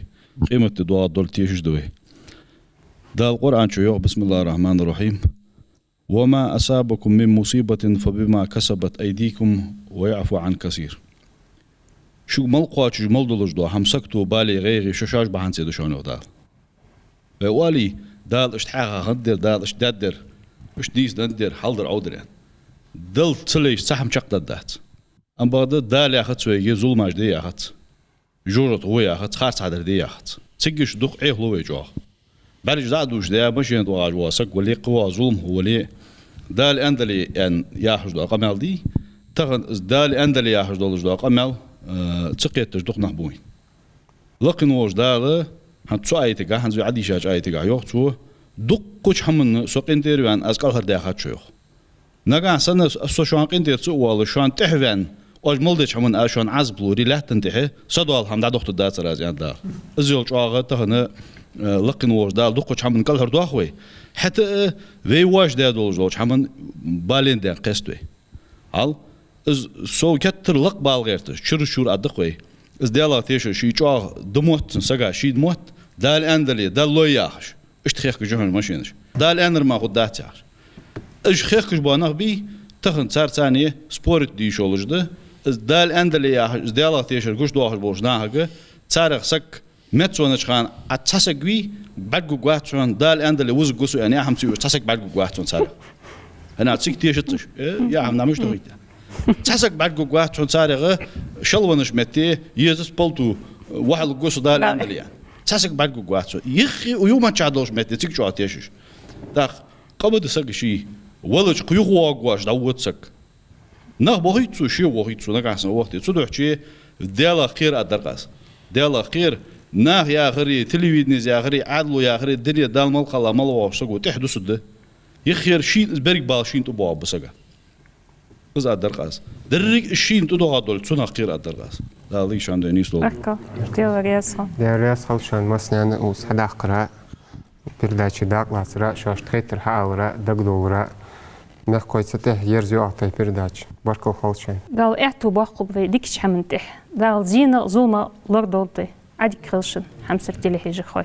قيمة الدعاء دول تيشش دوي ده القرآن شو بسم الله الرحمن الرحيم وما أصابكم من مصيبة فبما كسبت أيديكم ويعفو عن كثير شو ملقات شو ملدلش دو همسكتو بالي غيري ششاش بحن سيدو شونو دال والي دال اشتحاقا غدر دال اشتدر اش ديس ندر حلدر عودرين دل تليش سحم شق دات ام بعد دال ياخذ سوي ظلماج دي ياخذ جورت هو ياخذ خارج عدر دي ياخذ تسجش دق ايه لو يجوا برج زادوش ده ماشي دواج واسق ولي قوا ظلم هو لي دال اندلي ان ياخذ دو قمال دي تغن دال اندلي ياخذ دو قمال تسقيت دق نحبوين لكن وش دال هن تسايتك هن زي عدي شاج ايتك يوختو دق كوش حمن سوق انتريوان اسقال هر داخات شيخ نجا سنة سوشان قنتي تسوال شان تحوان أجمل حمن أشان عزبلو ريلات تنتهي صدوال هم دا دكتور دات رازيان دا أزيل شاغة تهنا لقن وش دا دقوش حمن كل هر داخوي حتى في واش دا دولج حمن بالين دا قستوي هل سو كتر لق بالغيرت شور أدقوي إز ديالا تيش شي شاغ دموت سجا شي دموت دا الأندلي دا لو ياخش اشتخيخ جهن ماشينش دا الأندر ما خد دات ياخش اش خيخش بانه بي تخن صار ثانيه سبورت دي شولجده دال اندلي يا دالا تيشر گوش دوخ بوجناهه صار سك متسونش خان اتسسقوي بدغ غواتون دال اندلي وز گوسو يعني هم سي تسسق بدغ غواتون صار انا تسك تيشتش يا هم نامش دويت تسسق بدغ غواتون صار شلونش متي يزس بولتو واحد گوسو دال اندلي تسسق بدغ غواتون يخي ويوم تشادوش متي تسك جو اتيشش داخ قبض سقشي ولج قيوق واقواش داوتسك نه بهيتسو شي وهيتسو نقاسن وقتي صدوحشي ديال خير ادرقاس ديال خير نه يا غري تلفزيون يا غري عدلو يا غري الدنيا دال مال قلا مال واشقو تحدث ده يخير شي بريك بالشين تو بو بسغا بز ادرقاس دريك شين تو دول صنا خير ادرقاس دالي شان دنيس دول اكو ديال رياس خلشان مثلا وسحدا قرا передачи дакласра шаштхетер хаалра дагдолра нахкой сатeh ерзю атай передачи баркал халчай дал اعتو باقب في ديكش حمنتح دال زينة زوما لوردولتي عادي كرلشن حمسرتي لي حيجي خوي